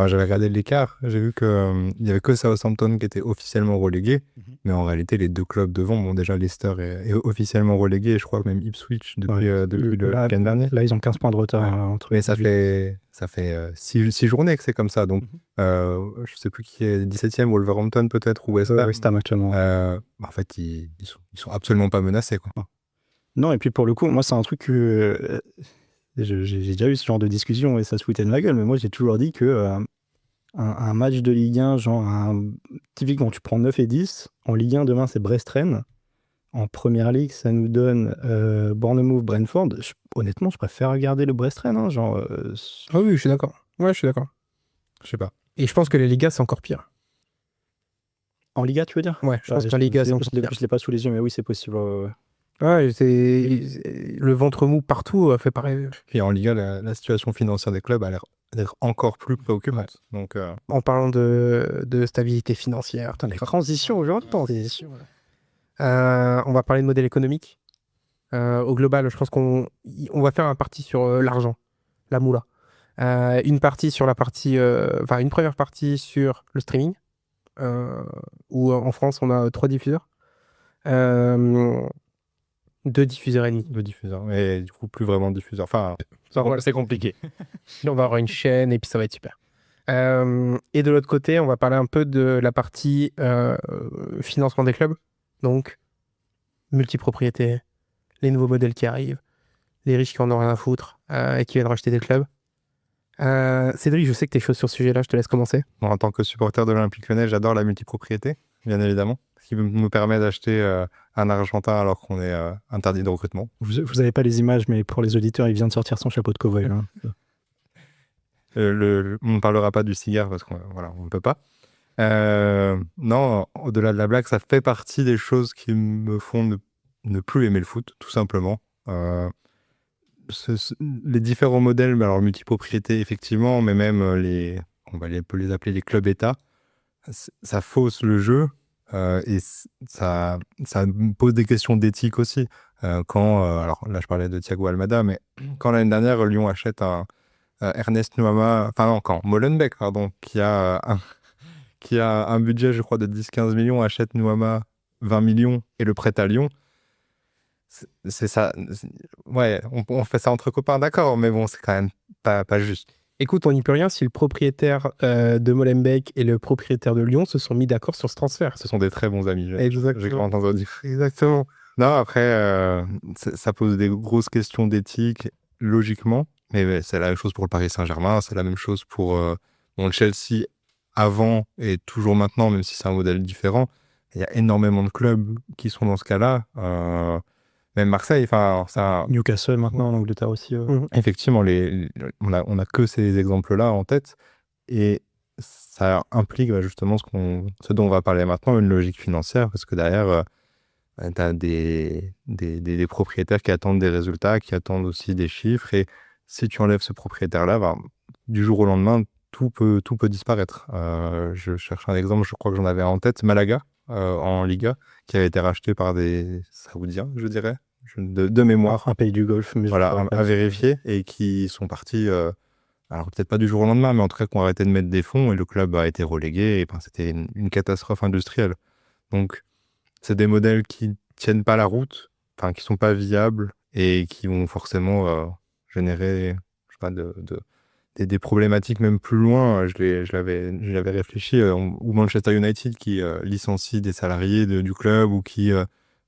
j'avais regardé l'écart, j'ai vu qu'il n'y avait que Southampton qui était officiellement relégué, mais en réalité, les 2 clubs devant, bon, déjà, Leicester est officiellement relégué, et je crois même Ipswich depuis le week-end dernier. Là, ils ont 15 points de retard. Entre Mais ça fait 6 journées que c'est comme ça, donc je sais plus qui est 17e, Wolverhampton peut-être, ou West Ham. West Ham actuellement. En fait, ils sont absolument pas menacés, quoi. Non, et puis pour le coup, moi, c'est un truc que... j'ai déjà eu ce genre de discussion et ça se foutait de ma gueule, mais moi j'ai toujours dit que un match de Ligue 1, genre typiquement tu prends 9 et 10, en Ligue 1 demain c'est Brest-Rennes, en Première Ligue ça nous donne Bournemouth-Brentford. Honnêtement je préfère regarder le Brest-Rennes, hein, Ah oui, je suis d'accord. Ouais, je suis d'accord. Je sais pas. Et je pense que les Ligas, c'est encore pire. En Liga tu veux dire? Ouais, je pense qu'en Liga, c'est encore pire. Je l'ai pas sous les yeux, mais oui c'est possible. Ouais, le ventre mou partout fait pareil. Et en Liga, la situation financière des clubs a l'air d'être encore plus préoccupante. Donc, En parlant de stabilité financière, Les transitions aujourd'hui. On va parler de modèle économique. Au global, je pense qu'on va faire un parti sur l'argent, la moula. Une première partie sur le streaming, où en France, on a 3 diffuseurs. 2 diffuseurs et demi. 2 diffuseurs. Et du coup, plus vraiment de diffuseurs. Enfin, C'est compliqué. On va avoir une chaîne et puis ça va être super. Et de l'autre côté, on va parler un peu de la partie financement des clubs. Donc, multipropriété, les nouveaux modèles qui arrivent, les riches qui en ont rien à foutre et qui viennent racheter des clubs. Cédric, je sais que t'es chaud sur ce sujet-là, je te laisse commencer. En tant que supporter de l'Olympique Lyonnais, j'adore la multipropriété, bien évidemment, ce qui nous permet d'acheter un Argentin alors qu'on est interdit de recrutement. Vous avez pas les images, mais pour les auditeurs, il vient de sortir son chapeau de cow-boy. Là. On ne parlera pas du cigare parce qu'on ne peut pas. Non, au-delà de la blague, ça fait partie des choses qui me font ne plus aimer le foot, tout simplement. Les différents modèles, mais alors multipropriété, effectivement, mais même on peut les appeler les clubs États, ça fausse le jeu et ça me pose des questions d'éthique aussi. Alors là, je parlais de Thiago Almada, mais quand l'année dernière, Lyon achète un Ernest Nuama, enfin non, Molenbeek, pardon, qui a un budget, je crois, de 10-15 millions, achète Nuama 20 millions et le prête à Lyon. C'est ça. Ouais, on fait ça entre copains, d'accord, mais bon, c'est quand même pas juste. Écoute, on n'y peut rien si le propriétaire de Molenbeek et le propriétaire de Lyon se sont mis d'accord sur ce transfert. Ce sont des très bons amis. Exactement. J'ai cru entendre dire. Exactement. Non, après, ça pose des grosses questions d'éthique, logiquement, mais c'est la même chose pour le Paris Saint-Germain, c'est la même chose pour le Chelsea avant et toujours maintenant, même si c'est un modèle différent. Il y a énormément de clubs qui sont dans ce cas-là. Même Marseille, Newcastle maintenant en Angleterre aussi. Effectivement, on a que ces exemples-là en tête, et ça implique justement ce dont on va parler maintenant, une logique financière, parce que derrière, tu as des propriétaires qui attendent des résultats, qui attendent aussi des chiffres, et si tu enlèves ce propriétaire-là, du jour au lendemain, tout peut disparaître. Je cherche un exemple, je crois que j'en avais en tête, Malaga, en Liga, qui avait été racheté par des Saoudiens, je dirais, de mémoire. Un pays du Golfe, mais voilà, à vérifier, et qui sont partis, alors peut-être pas du jour au lendemain, mais en tout cas qui ont arrêté de mettre des fonds, et le club a été relégué, et c'était une catastrophe industrielle. Donc, c'est des modèles qui tiennent pas la route, qui sont pas viables, et qui vont forcément générer, je sais pas, des problématiques même plus loin. J'avais réfléchi, ou Manchester United qui licencie des salariés du club, ou qui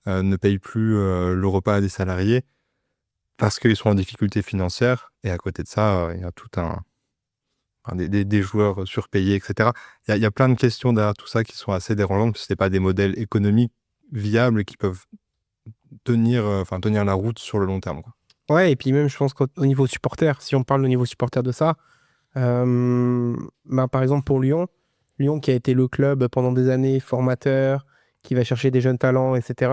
ne paye plus le repas à des salariés parce qu'ils sont en difficulté financière, et à côté de ça, il y a tout des joueurs surpayés, etc. Il y a plein de questions derrière tout ça qui sont assez dérangeantes, parce que ce n'est pas des modèles économiques viables et qui peuvent tenir la route sur le long terme, quoi. Ouais, et puis même, je pense qu'au niveau supporter, si on parle au niveau supporter de ça, par exemple pour Lyon qui a été le club pendant des années formateur, qui va chercher des jeunes talents, etc.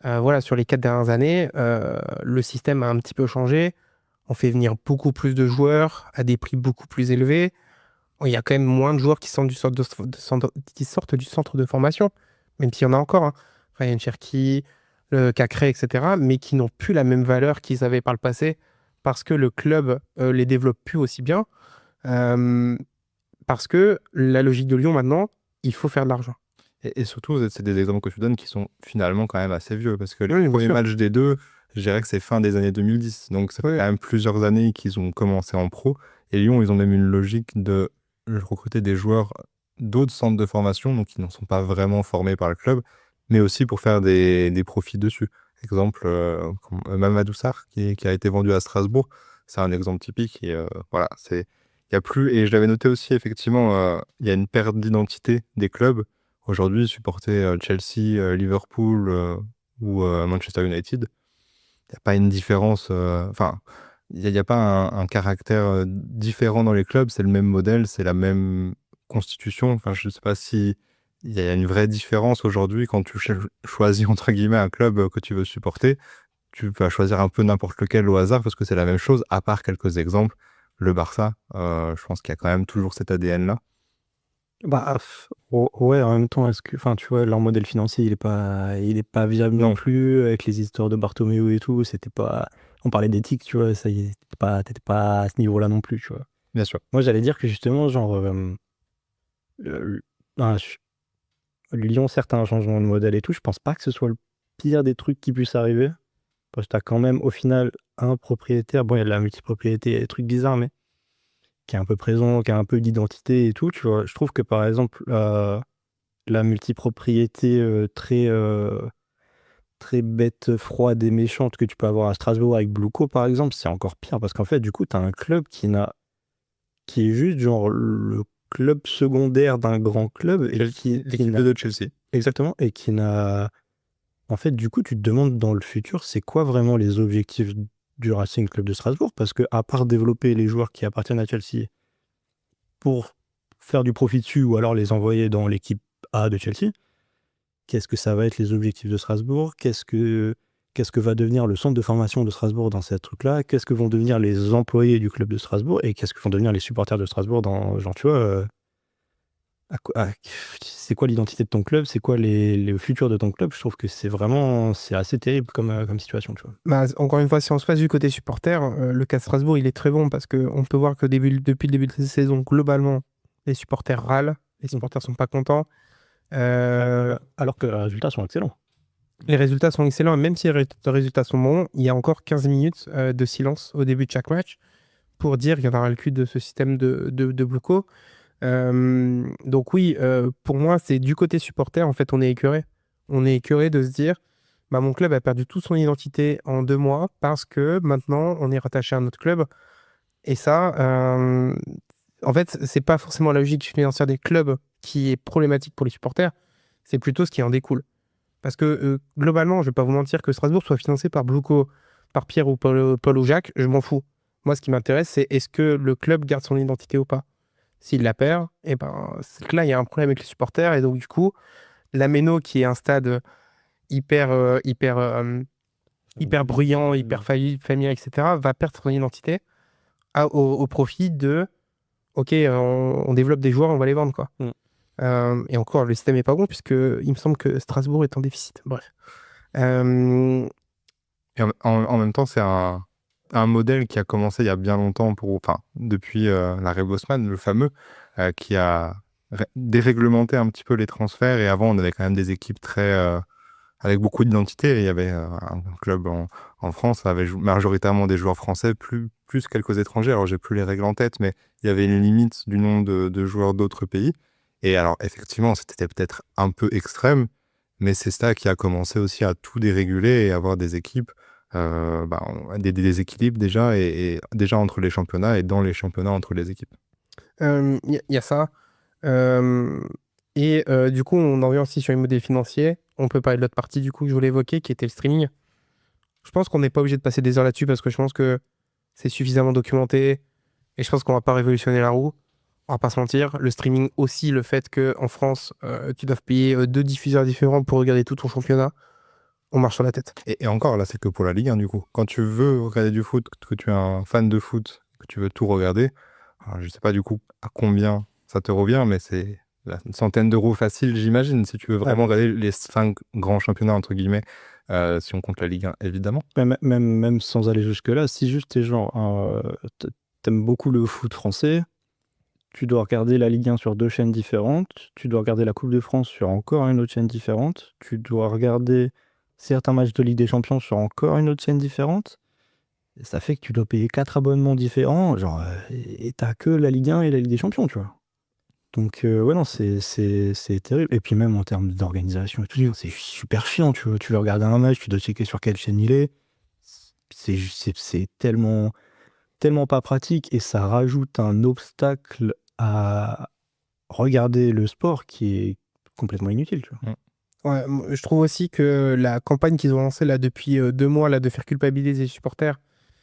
Voilà, sur les 4 dernières années, le système a un petit peu changé. On fait venir beaucoup plus de joueurs à des prix beaucoup plus élevés. Il y a quand même moins de joueurs qui sortent du centre de formation, même s'il y en a encore, hein. Ryan Cherki, le Cacré, etc., mais qui n'ont plus la même valeur qu'ils avaient par le passé, parce que le club les développe plus aussi bien. Parce que la logique de Lyon maintenant, il faut faire de l'argent. Et surtout, c'est des exemples que tu donnes qui sont finalement quand même assez vieux, parce que Oui, les premiers bien sûr. matchs des deux, je dirais que c'est fin des années 2010. Donc ça fait Oui. quand même plusieurs années qu'ils ont commencé en pro. Et Lyon, ils ont même une logique de recruter des joueurs d'autres centres de formation, donc qui ne sont pas vraiment formés par le club, mais aussi pour faire des profits dessus. Exemple, comme Mamadou Sarr, qui a été vendu à Strasbourg, c'est un exemple typique. Et voilà, il y a plus. Et je l'avais noté aussi, effectivement, il y a une perte d'identité des clubs. Aujourd'hui, supporter Chelsea, Liverpool ou Manchester United, il n'y a pas une différence. Il n'y a pas un caractère différent dans les clubs. C'est le même modèle, c'est la même constitution. Je ne sais pas si il y a une vraie différence aujourd'hui quand tu choisis entre guillemets un club que tu veux supporter. Tu vas choisir un peu n'importe lequel au hasard parce que c'est la même chose, à part quelques exemples. Le Barça, je pense qu'il y a quand même toujours cet ADN-là. Ouais, en même temps, tu vois, leur modèle financier, il est pas viable non plus, avec les histoires de Bartomeu et tout, c'était pas, on parlait d'éthique, tu vois, ça y est, t'étais pas à ce niveau-là non plus, tu vois. Bien sûr. Moi, j'allais dire que justement, genre, Lyon, certes, a un changement de modèle et tout, je pense pas que ce soit le pire des trucs qui puissent arriver, parce que t'as quand même, au final, un propriétaire, bon, il y a de la multipropriété, il y a des trucs bizarres, mais qui est un peu présent, qui a un peu d'identité et tout, tu vois. Je trouve que, par exemple, la multipropriété très très bête, froide et méchante que tu peux avoir à Strasbourg avec Bluco, par exemple, c'est encore pire parce qu'en fait, du coup, tu as un club qui est juste genre le club secondaire d'un grand club et L'équipe de Chelsea. exactement, et qui n'a. En fait, du coup, tu te demandes dans le futur, c'est quoi vraiment les objectifs du Racing Club de Strasbourg? Parce que à part développer les joueurs qui appartiennent à Chelsea pour faire du profit dessus ou alors les envoyer dans l'équipe A de Chelsea, qu'est-ce que ça va être les objectifs de Strasbourg? Qu'est-ce que va devenir le centre de formation de Strasbourg dans ces trucs-là? Qu'est-ce que vont devenir les employés du club de Strasbourg? Et qu'est-ce que vont devenir les supporters de Strasbourg dans, genre, tu vois, c'est quoi l'identité de ton club? C'est quoi le futur de ton club? Je trouve que c'est assez terrible comme situation, tu vois. Bah, encore une fois, si on se passe du côté supporter, le cas de Strasbourg, il est très bon parce qu'on peut voir que depuis le début de la saison, globalement, les supporters râlent, les supporters sont pas contents. Alors que les résultats sont excellents. Les résultats sont excellents, même si les résultats sont bons, il y a encore 15 minutes de silence au début de chaque match pour dire qu'il y en aura le cul de ce système de Bluco. Donc oui, pour moi, c'est du côté supporter, en fait, on est écœuré. On est écœuré de se dire, bah, mon club a perdu toute son identité en 2 mois parce que maintenant, on est rattaché à un autre club. Et ça, en fait, c'est pas forcément la logique financière des clubs qui est problématique pour les supporters, c'est plutôt ce qui en découle. Parce que globalement, je vais pas vous mentir que Strasbourg soit financé par Bluco, par Pierre ou Paul ou Jacques, je m'en fous. Moi, ce qui m'intéresse, c'est est-ce que le club garde son identité ou pas. S'il la perd, et ben, c'est que là, il y a un problème avec les supporters. Et donc, du coup, la Méno, qui est un stade hyper bruyant, hyper familier, etc., va perdre son identité au profit de OK, on développe des joueurs, on va les vendre, quoi. Et encore, le système n'est pas bon, puisque il me semble que Strasbourg est en déficit. Bref. Et en même temps, c'est un modèle qui a commencé il y a bien longtemps, depuis l'arrêt Bosman, le fameux, qui a déréglementé un petit peu les transferts. Et avant, on avait quand même des équipes avec beaucoup d'identité. Et il y avait un club en France avec majoritairement des joueurs français, plus quelques étrangers. Alors, j'ai plus les règles en tête, mais il y avait une limite du nombre de joueurs d'autres pays. Et alors, effectivement, c'était peut-être un peu extrême, mais c'est ça qui a commencé aussi à tout déréguler et avoir des équipes, des déséquilibres déjà, et déjà entre les championnats et dans les championnats entre les équipes. Il y a ça. Du coup, on en revient aussi sur les modèles financiers. On peut parler de l'autre partie, du coup, que je voulais évoquer, qui était le streaming. Je pense qu'on n'est pas obligé de passer des heures là-dessus parce que je pense que c'est suffisamment documenté et je pense qu'on va pas révolutionner la roue. On va pas se mentir. Le streaming aussi, le fait qu'en France, tu dois payer 2 diffuseurs différents pour regarder tout ton championnat, on marche sur la tête. Et encore, là, c'est que pour la Ligue 1, du coup. Quand tu veux regarder du foot, que tu es un fan de foot, que tu veux tout regarder, alors, je sais pas du coup à combien ça te revient, mais c'est une centaine d'euros facile, j'imagine, si tu veux vraiment regarder les 5 grands championnats, entre guillemets, si on compte la Ligue 1, évidemment. Même sans aller jusque-là, si juste t'es genre, t'aimes beaucoup le foot français, tu dois regarder la Ligue 1 sur 2 chaînes différentes, tu dois regarder la Coupe de France sur encore une autre chaîne différente, tu dois regarder certains matchs de Ligue des Champions sur encore une autre chaîne différente. Et ça fait que tu dois payer 4 abonnements différents, genre, et t'as que la Ligue 1 et la Ligue des Champions, tu vois. Donc, ouais, non, c'est terrible. Et puis même en termes d'organisation et tout, c'est super chiant, tu vois. Tu veux regarder un match, tu dois checker sur quelle chaîne il est. C'est tellement pas pratique et ça rajoute un obstacle à regarder le sport qui est complètement inutile, tu vois. Ouais, je trouve aussi que la campagne qu'ils ont lancée là depuis 2 mois là, de faire culpabiliser les supporters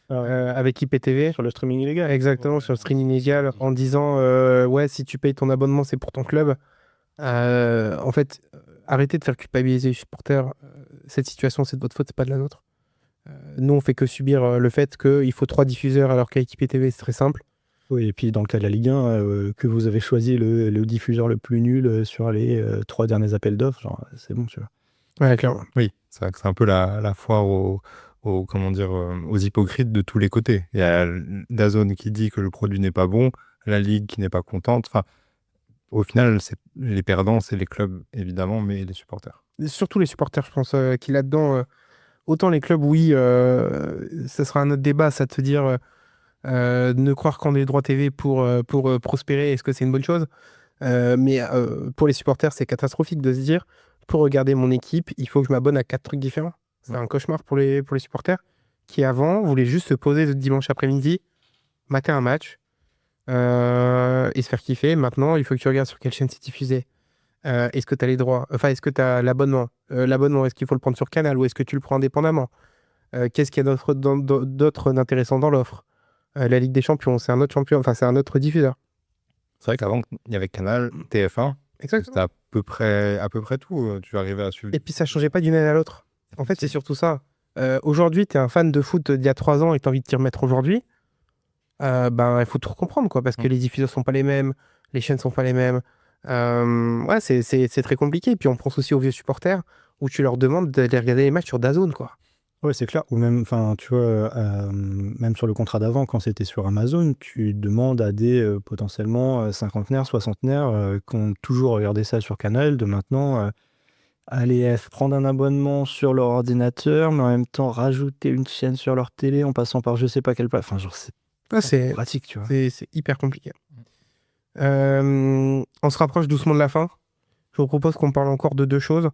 avec IPTV. Sur le streaming illégal. Exactement, sur le streaming illégal, en disant ouais, si tu payes ton abonnement, c'est pour ton club. En fait, arrêtez de faire culpabiliser les supporters. Cette situation, c'est de votre faute, c'est pas de la nôtre. Nous, on fait que subir le fait qu'il faut 3 diffuseurs alors qu'avec IPTV, c'est très simple. Oui, et puis dans le cas de la Ligue 1, que vous avez choisi le diffuseur le plus nul sur les 3 derniers appels d'offres, genre, c'est bon, tu vois. Ouais, clairement. Oui, c'est vrai que c'est un peu la foire comment dire, aux hypocrites de tous les côtés. Il y a DAZN qui dit que le produit n'est pas bon, la Ligue qui n'est pas contente. Enfin, au final, les perdants, c'est les clubs, évidemment, mais les supporters. Et surtout les supporters, je pense, qui là-dedans, autant les clubs, oui, ça sera un autre débat, ça de se dire ne croire qu'en est droit TV pour prospérer, est-ce que c'est une bonne chose? Mais pour les supporters, c'est catastrophique de se dire, pour regarder mon équipe, il faut que je m'abonne à 4 trucs différents. C'est un cauchemar pour les supporters qui, avant, voulaient juste se poser le dimanche après-midi, mater un match et se faire kiffer. Maintenant, il faut que tu regardes sur quelle chaîne c'est diffusé. Est-ce que tu as les droits? Enfin, est-ce que tu as l'abonnement? L'abonnement, est-ce qu'il faut le prendre sur Canal ou est-ce que tu le prends indépendamment? Qu'est-ce qu'il y a d'autre d'intéressant dans l'offre? La Ligue des Champions, c'est un autre champion, enfin, c'est un autre diffuseur. C'est vrai qu'avant, il y avait Canal, TF1, Exactement. c'était à peu près tout. Tu arrivais à suivre. Et puis ça changeait pas d'une année à l'autre. En fait, c'est surtout ça. Aujourd'hui, tu es un fan de foot d'il y a 3 ans et tu as envie de t'y remettre aujourd'hui. Il faut tout comprendre, quoi, parce que les diffuseurs sont pas les mêmes, les chaînes sont pas les mêmes. Ouais, c'est très compliqué. Puis on pense aussi aux vieux supporters où tu leur demandes d'aller regarder les matchs sur DAZN, quoi. Ouais, c'est clair. Ou même, enfin, tu vois, même sur le contrat d'avant, quand c'était sur Amazon, tu demandes à des potentiellement cinquantenaires, soixantenaires qui ont toujours regardé ça sur Canal, de maintenant aller prendre un abonnement sur leur ordinateur, mais en même temps rajouter une chaîne sur leur télé en passant par je sais pas quelle place. Enfin, genre, c'est C'est pratique, tu vois. c'est hyper compliqué. On se rapproche doucement de la fin. Je vous propose qu'on parle encore de 2 choses.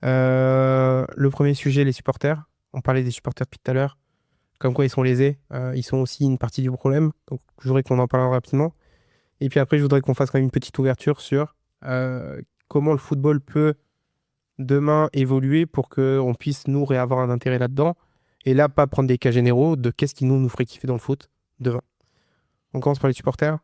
Le premier sujet, les supporters. On parlait des supporters depuis tout à l'heure. Comme quoi ils sont lésés. Ils sont aussi une partie du problème. Donc je voudrais qu'on en parle rapidement. Et puis après, je voudrais qu'on fasse quand même une petite ouverture sur comment le football peut demain évoluer pour qu'on puisse nous réavoir un intérêt là-dedans. Et là, pas prendre des cas généraux de qu'est-ce qui nous ferait kiffer dans le foot demain. On commence par les supporters.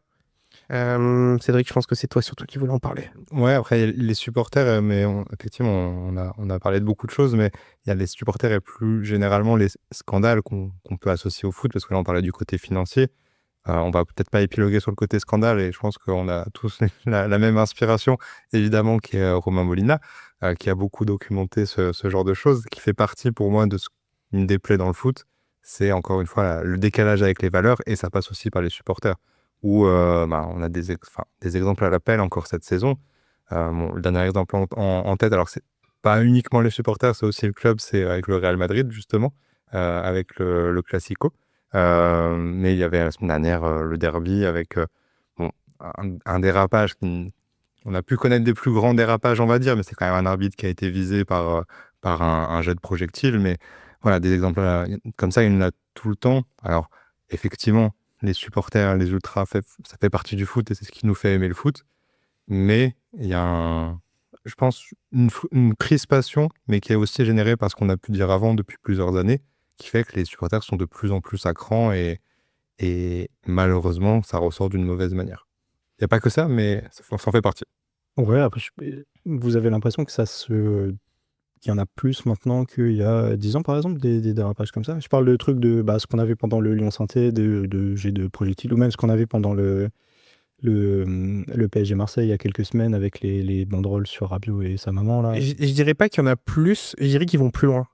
Cédric, je pense que c'est toi surtout qui voulais en parler. Ouais, après, les supporters, mais effectivement, on a parlé de beaucoup de choses, mais il y a les supporters et plus généralement les scandales qu'on peut associer au foot, parce que là, on parlait du côté financier. On va peut-être pas épiloguer sur le côté scandale, et je pense qu'on a tous la même inspiration, évidemment, qui est Romain Molina, qui a beaucoup documenté ce genre de choses, qui fait partie pour moi de ce qui me déplaît dans le foot. C'est encore une fois le décalage avec les valeurs, et ça passe aussi par les supporters. Où on a des exemples à l'appel encore cette saison. Le dernier exemple en tête, alors c'est pas uniquement les supporters, c'est aussi le club, c'est avec le Real Madrid justement, avec le Classico. Mais il y avait la semaine dernière le derby avec un dérapage. On a pu connaître des plus grands dérapages, on va dire, mais c'est quand même un arbitre qui a été visé par un jet de projectile. Mais voilà, des exemples comme ça, il y en a tout le temps. Alors, effectivement, les supporters, les ultras, ça fait partie du foot et c'est ce qui nous fait aimer le foot. Mais il y a, je pense, une crispation, mais qui est aussi générée par ce qu'on a pu dire avant depuis plusieurs années, qui fait que les supporters sont de plus en plus à cran et malheureusement, ça ressort d'une mauvaise manière. Il n'y a pas que ça, mais ça en fait partie. Ouais, après, vous avez l'impression que qu'il y en a plus maintenant qu'il y a 10 ans, par exemple, des dérapages comme ça. Je parle de trucs de ce qu'on avait pendant le Lyon-Sainté, de jet de projectiles, ou même ce qu'on avait pendant le PSG Marseille il y a quelques semaines avec les banderoles sur Rabiot et sa maman, là. Je dirais pas qu'il y en a plus, je dirais qu'ils vont plus loin.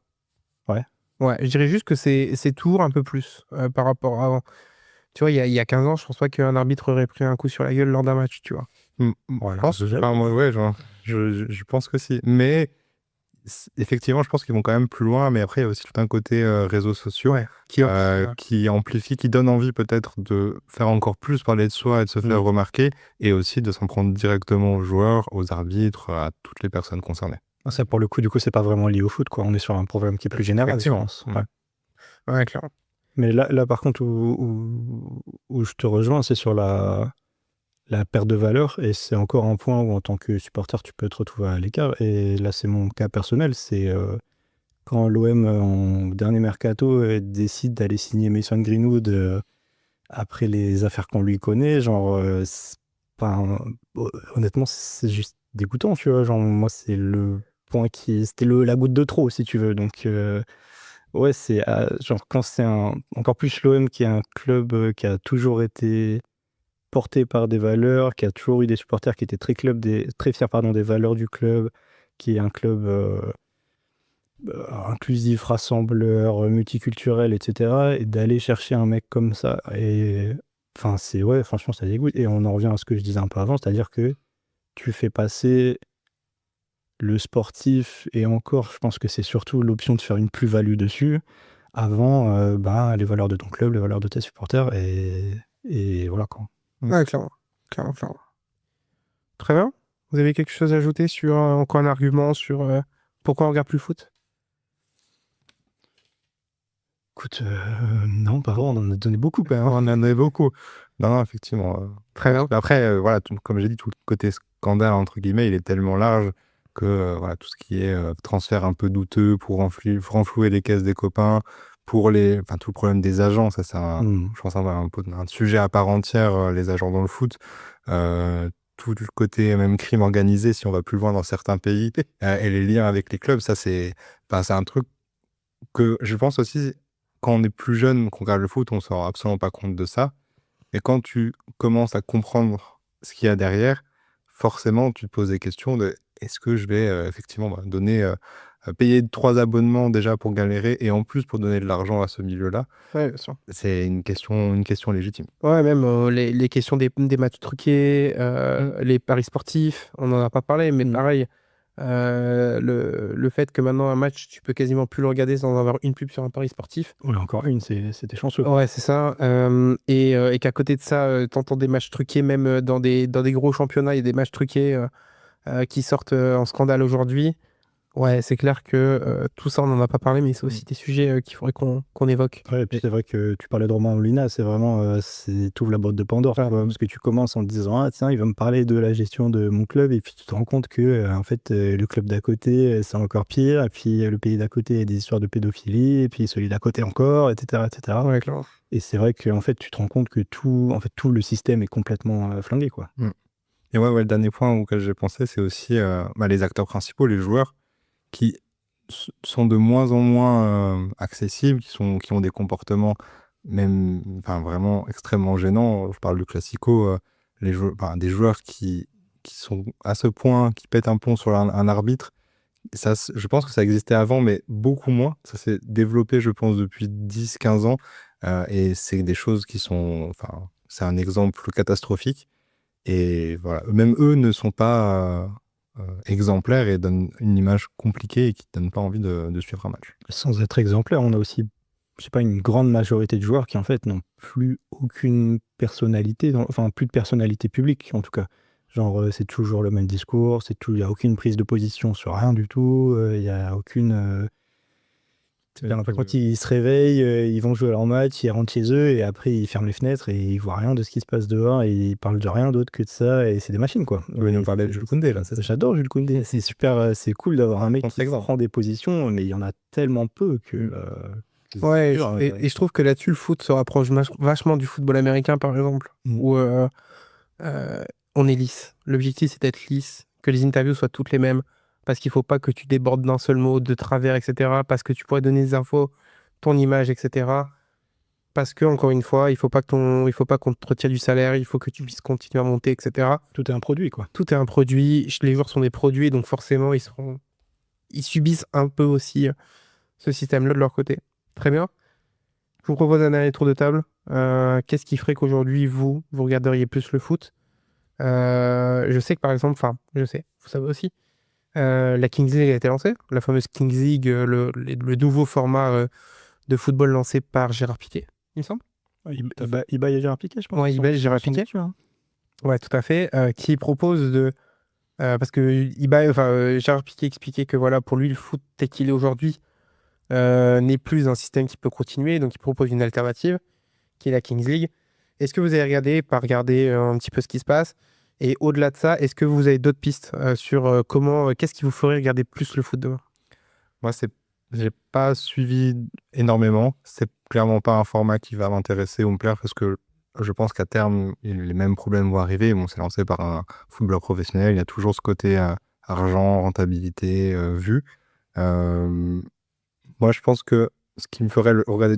Ouais. Ouais, je dirais juste que c'est toujours un peu plus par rapport à avant. Tu vois, il y a 15 ans, je pense pas qu'un arbitre aurait pris un coup sur la gueule lors d'un match, tu vois. Voilà. Je pense que si. Mais effectivement, je pense qu'ils vont quand même plus loin. Mais après, il y a aussi tout un côté réseaux sociaux qui amplifie, qui donne envie peut-être de faire encore plus parler de soi et de se faire remarquer, et aussi de s'en prendre directement aux joueurs, aux arbitres, à toutes les personnes concernées. Ça, pour le coup, du coup, c'est pas vraiment lié au foot, quoi. On est sur un problème qui est plus général, je pense. Ouais, clairement. Mais là, par contre, où je te rejoins, c'est sur la perte de valeur, et c'est encore un point où en tant que supporter tu peux te retrouver à l'écart, et là c'est mon cas personnel, c'est quand l'OM en dernier mercato décide d'aller signer Mason Greenwood après les affaires qu'on lui connaît, genre honnêtement c'est juste dégoûtant, tu vois, genre moi c'est le point c'était la goutte de trop, si tu veux, donc ouais, c'est genre quand c'est encore plus l'OM, qui est un club qui a toujours été porté par des valeurs, qui a toujours eu des supporters qui étaient très fiers des valeurs du club, qui est un club inclusif, rassembleur, multiculturel, etc. Et d'aller chercher un mec comme ça, et enfin franchement ça dégoûte. Et on en revient à ce que je disais un peu avant, c'est-à-dire que tu fais passer le sportif, et encore je pense que c'est surtout l'option de faire une plus-value dessus, avant les valeurs de ton club, les valeurs de tes supporters, et voilà quoi. Ouais, clairement. Très bien. Vous avez quelque chose à ajouter sur encore un argument sur pourquoi on regarde plus le foot? Écoute, non, pas vraiment, on en a donné beaucoup quand même. On en a beaucoup. Non, effectivement. Très bien. Après, voilà, comme j'ai dit, tout le côté scandale, entre guillemets, il est tellement large que voilà, tout ce qui est transfert un peu douteux pour renflouer les caisses des copains, tout le problème des agents, ça c'est je pense un sujet à part entière, les agents dans le foot. Tout le côté même crime organisé, si on va plus loin dans certains pays, et les liens avec les clubs, ça c'est un truc que je pense aussi, quand on est plus jeune, qu'on regarde le foot, on ne se rend absolument pas compte de ça. Et quand tu commences à comprendre ce qu'il y a derrière, forcément, tu te poses des questions de est-ce que je vais effectivement payer 3 abonnements déjà pour galérer et en plus pour donner de l'argent à ce milieu-là. Ouais, bien sûr. C'est une question légitime. Ouais, même les questions des matchs truqués, les paris sportifs, on n'en a pas parlé, mais pareil, le fait que maintenant un match, tu peux quasiment plus le regarder sans avoir une pub sur un pari sportif. Ouais, encore une, c'était chanceux. Ouais, c'est ça. Et qu'à côté de ça, t'entends des matchs truqués, même dans des gros championnats, il y a des matchs truqués qui sortent en scandale aujourd'hui. Ouais, c'est clair que tout ça, on n'en a pas parlé, mais c'est aussi des sujets qu'il faudrait qu'on évoque. Ouais, et puis c'est vrai que tu parlais de Romain Molina, c'est vraiment, t'ouvres la boîte de Pandore, Ouais. quoi, parce que tu commences en te disant, ah tiens, il va me parler de la gestion de mon club, et puis tu te rends compte que, en fait, le club d'à côté, c'est encore pire, et puis le pays d'à côté, il y a des histoires de pédophilie, et puis celui d'à côté encore, etc., etc. Ouais, clairement. Et c'est vrai qu'en fait, tu te rends compte que tout le système est complètement flingué, quoi. Et ouais, le dernier point auquel j'ai pensé, c'est aussi les acteurs principaux, les joueurs, qui sont de moins en moins accessibles, qui ont des comportements même vraiment extrêmement gênants. Je parle de Classico, des joueurs qui sont à ce point, qui pètent un plomb sur un arbitre. Ça, je pense que ça existait avant, mais beaucoup moins. Ça s'est développé, je pense, depuis 10-15 ans. Et c'est des choses qui sont... c'est un exemple catastrophique. Et voilà, même eux ne sont pas exemplaires et donnent une image compliquée et qui ne donnent pas envie de suivre un match. Sans être exemplaire, on a aussi, je sais pas, une grande majorité de joueurs qui, en fait, n'ont plus aucune personnalité, enfin, plus de personnalité publique, en tout cas. Genre, c'est toujours le même discours, il n'y a aucune prise de position sur rien du tout, il n'y a aucune... Quand ils se réveillent, ils vont jouer leur match, ils rentrent chez eux, et après, ils ferment les fenêtres, et ils voient rien de ce qui se passe dehors, et ils parlent de rien d'autre que de ça, et c'est des machines, quoi. Vous nous parler de Jules Koundé, là, c'est ça? J'adore Jules Koundé, c'est super, c'est cool d'avoir un mec qui prend des positions, mais il y en a tellement peu que... Ouais, dur, et je trouve que là-dessus, le foot se rapproche vachement du football américain, par exemple, où on est lisse. L'objectif, c'est d'être lisse, que les interviews soient toutes les mêmes, parce qu'il faut pas que tu débordes d'un seul mot, de travers, etc., parce que tu pourrais donner des infos, ton image, etc., parce que, encore une fois, il faut pas qu'on te retire du salaire, il faut que tu puisses continuer à monter, etc. Tout est un produit, quoi. Tout est un produit, les joueurs sont des produits, donc forcément, ils subissent un peu aussi ce système-là de leur côté. Très bien. Je vous propose un dernier tour de table. Qu'est-ce qui ferait qu'aujourd'hui, vous regarderiez plus le foot? Je sais que par exemple, vous savez aussi, la Kings League a été lancée, la fameuse Kings League, le nouveau format de football lancé par Gérard Piquet, il me semble. Iba et Gérard Piquet, je pense. Ouais, Iba et Gérard Piquet. Ouais, tout à fait. Qui propose de... parce que Gérard Piquet expliquait que voilà, pour lui, le foot tel qu'il est aujourd'hui n'est plus un système qui peut continuer, donc il propose une alternative, qui est la Kings League. Est-ce que vous avez regardé un petit peu ce qui se passe? Et au-delà de ça, est-ce que vous avez d'autres pistes sur qu'est-ce qui vous ferait regarder plus le foot demain? Moi, j'ai pas suivi énormément. C'est clairement pas un format qui va m'intéresser ou me plaire parce que je pense qu'à terme, les mêmes problèmes vont arriver. Bon, c'est lancé par un footballeur professionnel. Il y a toujours ce côté argent, rentabilité, vue. Moi, je pense que ce qui me ferait regarder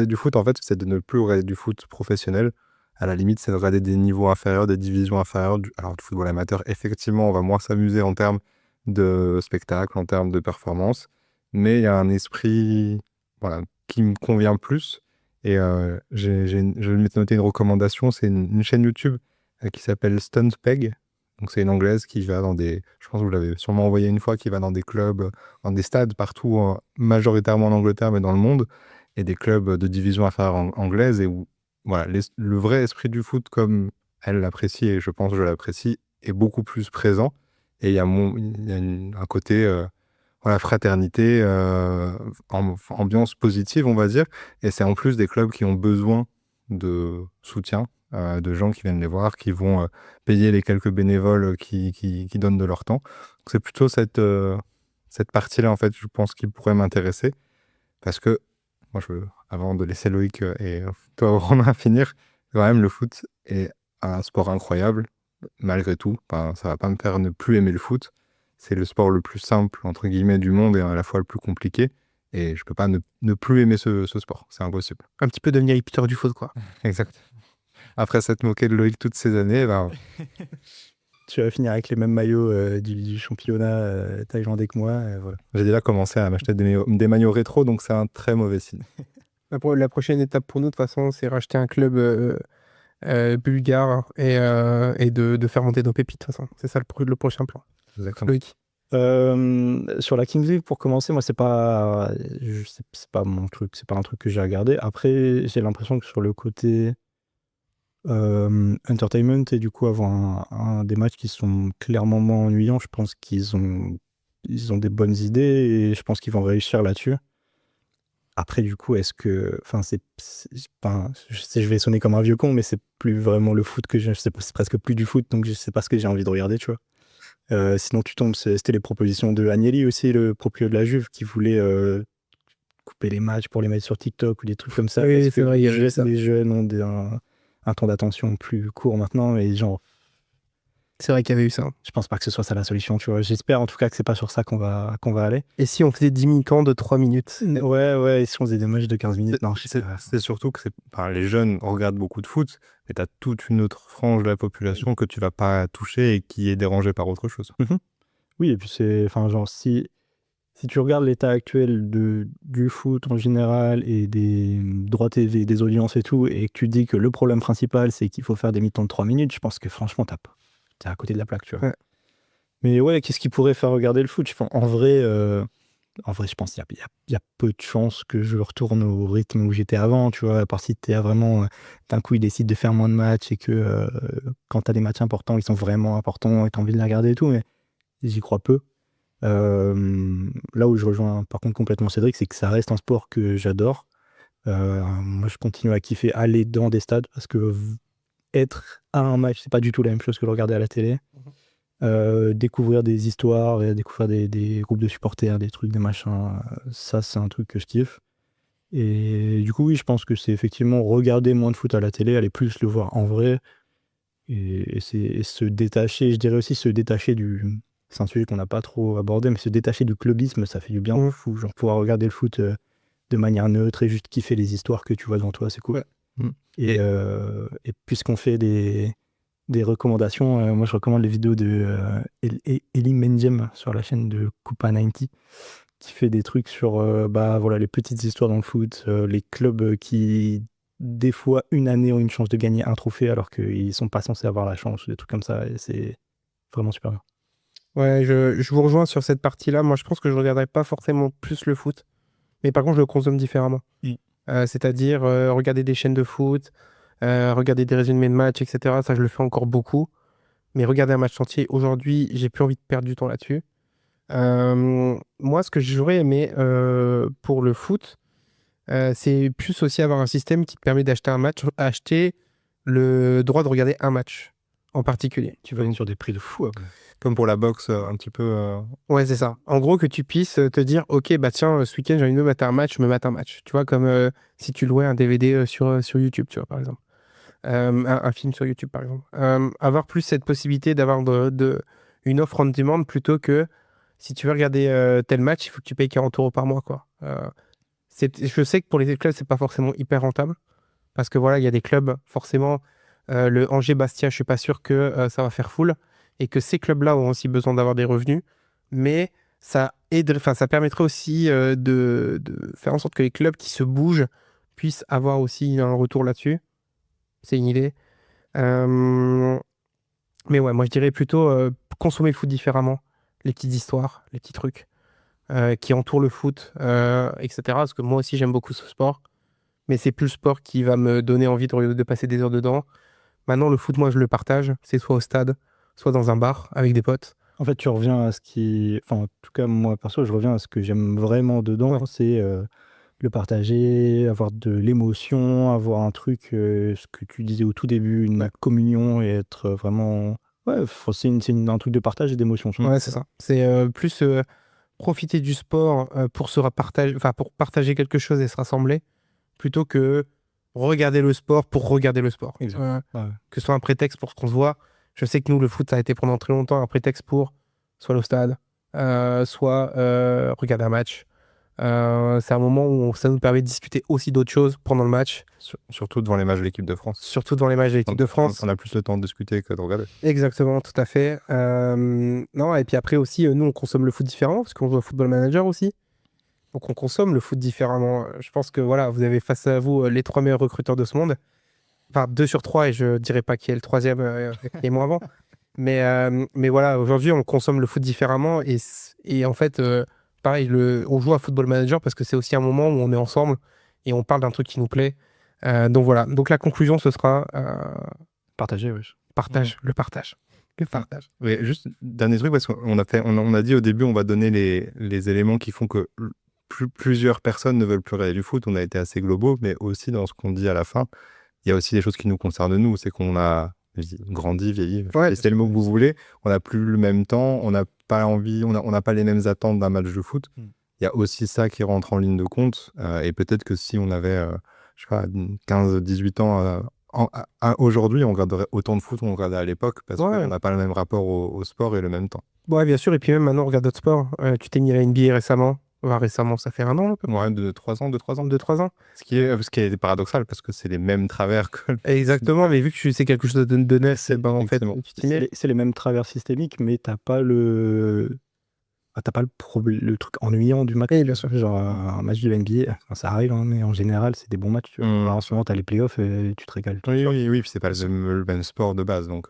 du foot, en fait, c'est de ne plus regarder du foot professionnel. À la limite, c'est de regarder des niveaux inférieurs, des divisions inférieures. Alors, du football amateur, effectivement, on va moins s'amuser en termes de spectacle, en termes de performance. Mais il y a un esprit qui me convient plus. Et je m'étais noté une recommandation. C'est une chaîne YouTube qui s'appelle Stuntpeg. Donc, c'est une Anglaise qui va dans des... Je pense que vous l'avez sûrement envoyé une fois, qui va dans des clubs, dans des stades partout, majoritairement en Angleterre, mais dans le monde, et des clubs de division inférieure anglaise, et où le vrai esprit du foot, comme elle l'apprécie, et je pense que je l'apprécie, est beaucoup plus présent. Et il y a un côté voilà, fraternité, ambiance positive, on va dire. Et c'est en plus des clubs qui ont besoin de soutien, de gens qui viennent les voir, qui vont payer les quelques bénévoles qui donnent de leur temps. Donc, c'est plutôt cette partie-là, en fait, je pense, qui pourrait m'intéresser. Parce que, moi, avant de laisser Loïc et toi, Romain, finir, quand même, le foot est un sport incroyable, malgré tout. Enfin, ça va pas me faire ne plus aimer le foot. C'est le sport le plus simple, entre guillemets, du monde et à la fois le plus compliqué. Et je peux pas ne plus aimer ce sport. C'est impossible. Un petit peu devenir hipster du foot, quoi. Exact. Après s'être moqué de Loïc toutes ces années, ben, Tu vas finir avec les mêmes maillots du championnat thaïlandais que moi. Voilà. j'ai déjà commencé à m'acheter des maillots rétro, donc c'est un très mauvais signe. La prochaine étape pour nous, de toute façon, c'est racheter un club bulgare et de faire monter nos pépites, de toute façon. C'est ça le prochain plan. Exactement. Loïc. Sur la Kings League, pour commencer, moi, c'est pas mon truc, c'est pas un truc que j'ai regardé. Après, j'ai l'impression que sur le côté entertainment et du coup avoir des matchs qui sont clairement moins ennuyants, je pense qu'ils ont des bonnes idées et je pense qu'ils vont réussir là-dessus. Après, du coup, est-ce que, enfin, je sais, je vais sonner comme un vieux con, mais c'est plus vraiment le foot que c'est presque plus du foot, donc je sais pas ce que j'ai envie de regarder, tu vois. Sinon, tu tombes, c'était les propositions de Agnelli aussi, le proprio de la Juve, qui voulait couper les matchs pour les mettre sur TikTok ou des trucs comme ça. Oui, parce c'est que vrai, il y avait ça. les jeunes ont un temps d'attention plus court maintenant, et genre, C'est vrai qu'il y avait eu ça. je pense pas que ce soit ça la solution, tu vois. J'espère en tout cas que c'est pas sur ça qu'on va aller. Et si on faisait 10 mi-temps de 3 minutes? Ouais, et si on faisait des matchs de 15 minutes, non, je sais pas. C'est surtout que les jeunes regardent beaucoup de foot, mais tu as toute une autre frange de la population que tu vas pas toucher et qui est dérangée par autre chose. Oui, et puis genre, si tu regardes l'état actuel du foot en général et des droits TV, des audiences et tout, et que tu dis que le problème principal, c'est qu'il faut faire des mi-temps de 3 minutes, je pense que franchement, t'es à côté de la plaque, tu vois. Ouais. Mais ouais, qu'est-ce qui pourrait faire regarder le foot? En vrai, je pense qu'il y a peu de chances que je retourne au rythme où j'étais avant, tu vois, à part si t'es vraiment, d'un coup, ils décident de faire moins de matchs et que quand t'as des matchs importants, ils sont vraiment importants et t'as envie de les regarder et tout, mais j'y crois peu. Là où je rejoins par contre complètement Cédric, c'est que ça reste un sport que j'adore. Moi, je continue à kiffer aller dans des stades parce que être à un match, c'est pas du tout la même chose que le regarder à la télé. Découvrir des histoires et découvrir des groupes de supporters, des trucs, des machins, ça c'est un truc que je kiffe. Et du coup, oui, je pense que c'est effectivement regarder moins de foot à la télé, aller plus le voir en vrai et se détacher, je dirais aussi se détacher c'est un sujet qu'on n'a pas trop abordé, mais se détacher du clubisme, ça fait du bien fou. Genre pouvoir regarder le foot de manière neutre et juste kiffer les histoires que tu vois devant toi, c'est cool. Ouais. Et puisqu'on fait des recommandations, moi je recommande les vidéos de Elie Mendjem sur la chaîne de Coupa 90 qui fait des trucs sur voilà, les petites histoires dans le foot, les clubs qui des fois une année ont une chance de gagner un trophée alors qu'ils sont pas censés avoir la chance, des trucs comme ça, et c'est vraiment super bien. Ouais, je vous rejoins sur cette partie-là. Moi, je pense que je regarderais pas forcément plus le foot, mais par contre, je le consomme différemment. C'est-à-dire regarder des chaînes de foot, regarder des résumés de matchs, etc. Ça, je le fais encore beaucoup. Mais regarder un match entier, aujourd'hui, j'ai plus envie de perdre du temps là-dessus. Moi, ce que j'aurais aimé pour le foot, c'est plus aussi avoir un système qui te permet d'acheter un match, acheter le droit de regarder un match en particulier. Tu vas sur des prix de fou après. Comme pour la boxe, un petit peu. Ouais, c'est ça. En gros, que tu puisses te dire, ok, bah tiens, ce week-end, j'ai envie de me mater un match, je me mate un match. Tu vois, comme si tu louais un DVD sur YouTube, tu vois, par exemple. Un film sur YouTube, par exemple. Avoir plus cette possibilité d'avoir une offre on demand plutôt que si tu veux regarder tel match, il faut que tu payes 40 € par mois, quoi. Je sais que pour les clubs, c'est pas forcément hyper rentable parce que voilà, il y a des clubs, forcément, le Angers-Bastia, je suis pas sûr que ça va faire full et que ces clubs-là ont aussi besoin d'avoir des revenus, mais ça permettrait aussi de faire en sorte que les clubs qui se bougent puissent avoir aussi un retour là-dessus. C'est une idée. Mais ouais, moi je dirais plutôt consommer le foot différemment, les petites histoires, les petits trucs qui entourent le foot, etc. Parce que moi aussi j'aime beaucoup ce sport, mais c'est plus le sport qui va me donner envie de passer des heures dedans. Maintenant, le foot, moi je le partage, c'est soit au stade, soit dans un bar avec des potes. En fait, tu reviens à ce qui... Enfin, en tout cas, moi, perso, je reviens à ce que j'aime vraiment dedans. C'est le partager, avoir de l'émotion, avoir un truc, ce que tu disais au tout début, une communion et être vraiment... Ouais, c'est un truc de partage et d'émotion. Ouais, c'est ça. C'est plus profiter du sport pour pour partager quelque chose et se rassembler, plutôt que regarder le sport pour regarder le sport. Exact. Ouais. Que ce soit un prétexte pour ce qu'on se voit. Je sais que nous, le foot, ça a été pendant très longtemps un prétexte pour soit le stade, soit regarder un match. C'est un moment où ça nous permet de discuter aussi d'autres choses pendant le match, Surtout devant les matchs de l'équipe de France. surtout dans les matchs de l'équipe de France. On a plus le temps de discuter que de regarder. Exactement, tout à fait. Non, et puis après aussi, nous, on consomme le foot différemment, parce qu'on joue au Football Manager aussi. Donc on consomme le foot différemment. Je pense que voilà, vous avez face à vous les 3 meilleurs recruteurs de ce monde. Enfin, 2 sur 3, et je dirais pas qui est le 3e qui est moins bon. Mais voilà, aujourd'hui, on consomme le foot différemment. Et en fait, pareil, on joue à Football Manager parce que c'est aussi un moment où on est ensemble et on parle d'un truc qui nous plaît. Donc voilà. Donc la conclusion, ce sera Partager, oui. le partage. Le partage. Oui, juste dernier truc, parce qu'on a dit au début, on va donner les éléments qui font que plusieurs personnes ne veulent plus regarder du foot. On a été assez globaux, mais aussi dans ce qu'on dit à la fin, il y a aussi des choses qui nous concernent nous. C'est qu'on a grandi, vieilli, Ouais. c'est le mot que vous voulez. On n'a plus le même temps, on n'a pas envie, on n'a pas les mêmes attentes d'un match de foot. Il y a aussi ça qui rentre en ligne de compte. Et peut-être que si on avait, je sais pas, 15-18 ans aujourd'hui, on regarderait autant de foot qu'on regardait à l'époque, parce qu'on n'a pas le même rapport au sport et le même temps. Ouais, bien sûr. Et puis même maintenant, on regarde d'autres sports. Tu t'es mis à la NBA récemment. Enfin, récemment, ça fait 1 an, à peu près. Ouais, de 3 ans, 2-3 ans. 2-3 ans. Ce qui est paradoxal, parce que c'est les mêmes travers que... Exactement, mais vu que c'est quelque chose de neuf, ben, en fait, Exactement. tu t'y mets. C'est les mêmes travers systémiques, mais t'as pas le... t'as pas le truc ennuyant du match. Oui, bien sûr. Genre un match de NBA, enfin, ça arrive, hein, mais en général, c'est des bons matchs. Tu vois. Alors, en ce moment, t'as les playoffs et tu te régales. Oui, puis c'est pas le même sport de base, donc...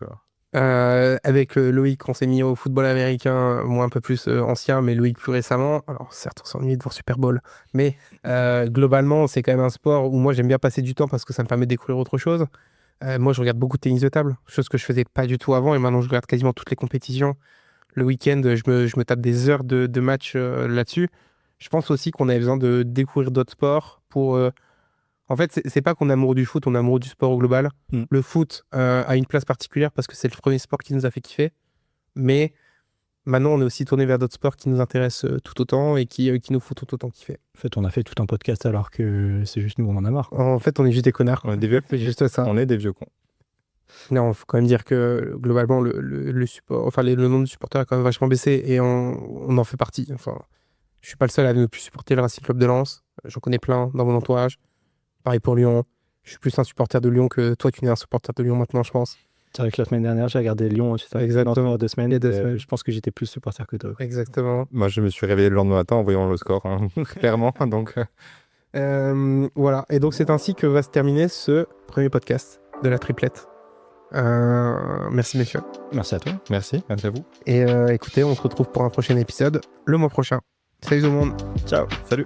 Avec Loïc, on s'est mis au football américain, moi un peu plus ancien, mais Loïc plus récemment. Alors certes, on s'ennuie de voir Super Bowl, mais globalement, c'est quand même un sport où moi j'aime bien passer du temps parce que ça me permet de découvrir autre chose. Moi, je regarde beaucoup de tennis de table, chose que je faisais pas du tout avant, et maintenant je regarde quasiment toutes les compétitions. Le week-end, je me tape des heures de matchs là-dessus. Je pense aussi qu'on avait besoin de découvrir d'autres sports pour... En fait, c'est pas qu'on est amoureux du foot, on est amoureux du sport au global. Le foot a une place particulière parce que c'est le premier sport qui nous a fait kiffer. Mais maintenant, on est aussi tourné vers d'autres sports qui nous intéressent tout autant et qui nous font tout autant kiffer. En fait, on a fait tout un podcast alors que c'est juste nous, on en a marre. En fait, on est juste des connards. On est des vieux. C'est juste ça. On est des vieux cons. Non, il faut quand même dire que globalement, le support, enfin, le nombre de supporters a quand même vachement baissé et on en fait partie. Enfin, je suis pas le seul à ne plus supporter le Racing Club de Lens. J'en connais plein dans mon entourage. Pareil pour Lyon. Je suis plus un supporter de Lyon que toi, tu n'es un supporter de Lyon maintenant, je pense. C'est vrai que la semaine dernière, j'ai regardé Lyon. Exactement. 2 semaines. Je pense que j'étais plus supporter que toi. Exactement. Moi, je me suis réveillé le lendemain matin en voyant le score, hein, clairement. Donc, voilà. Et donc, c'est ainsi que va se terminer ce premier podcast de la triplette. Merci, messieurs. Merci à toi. merci à vous. Et écoutez, on se retrouve pour un prochain épisode le mois prochain. Salut tout le monde. Ciao. Salut.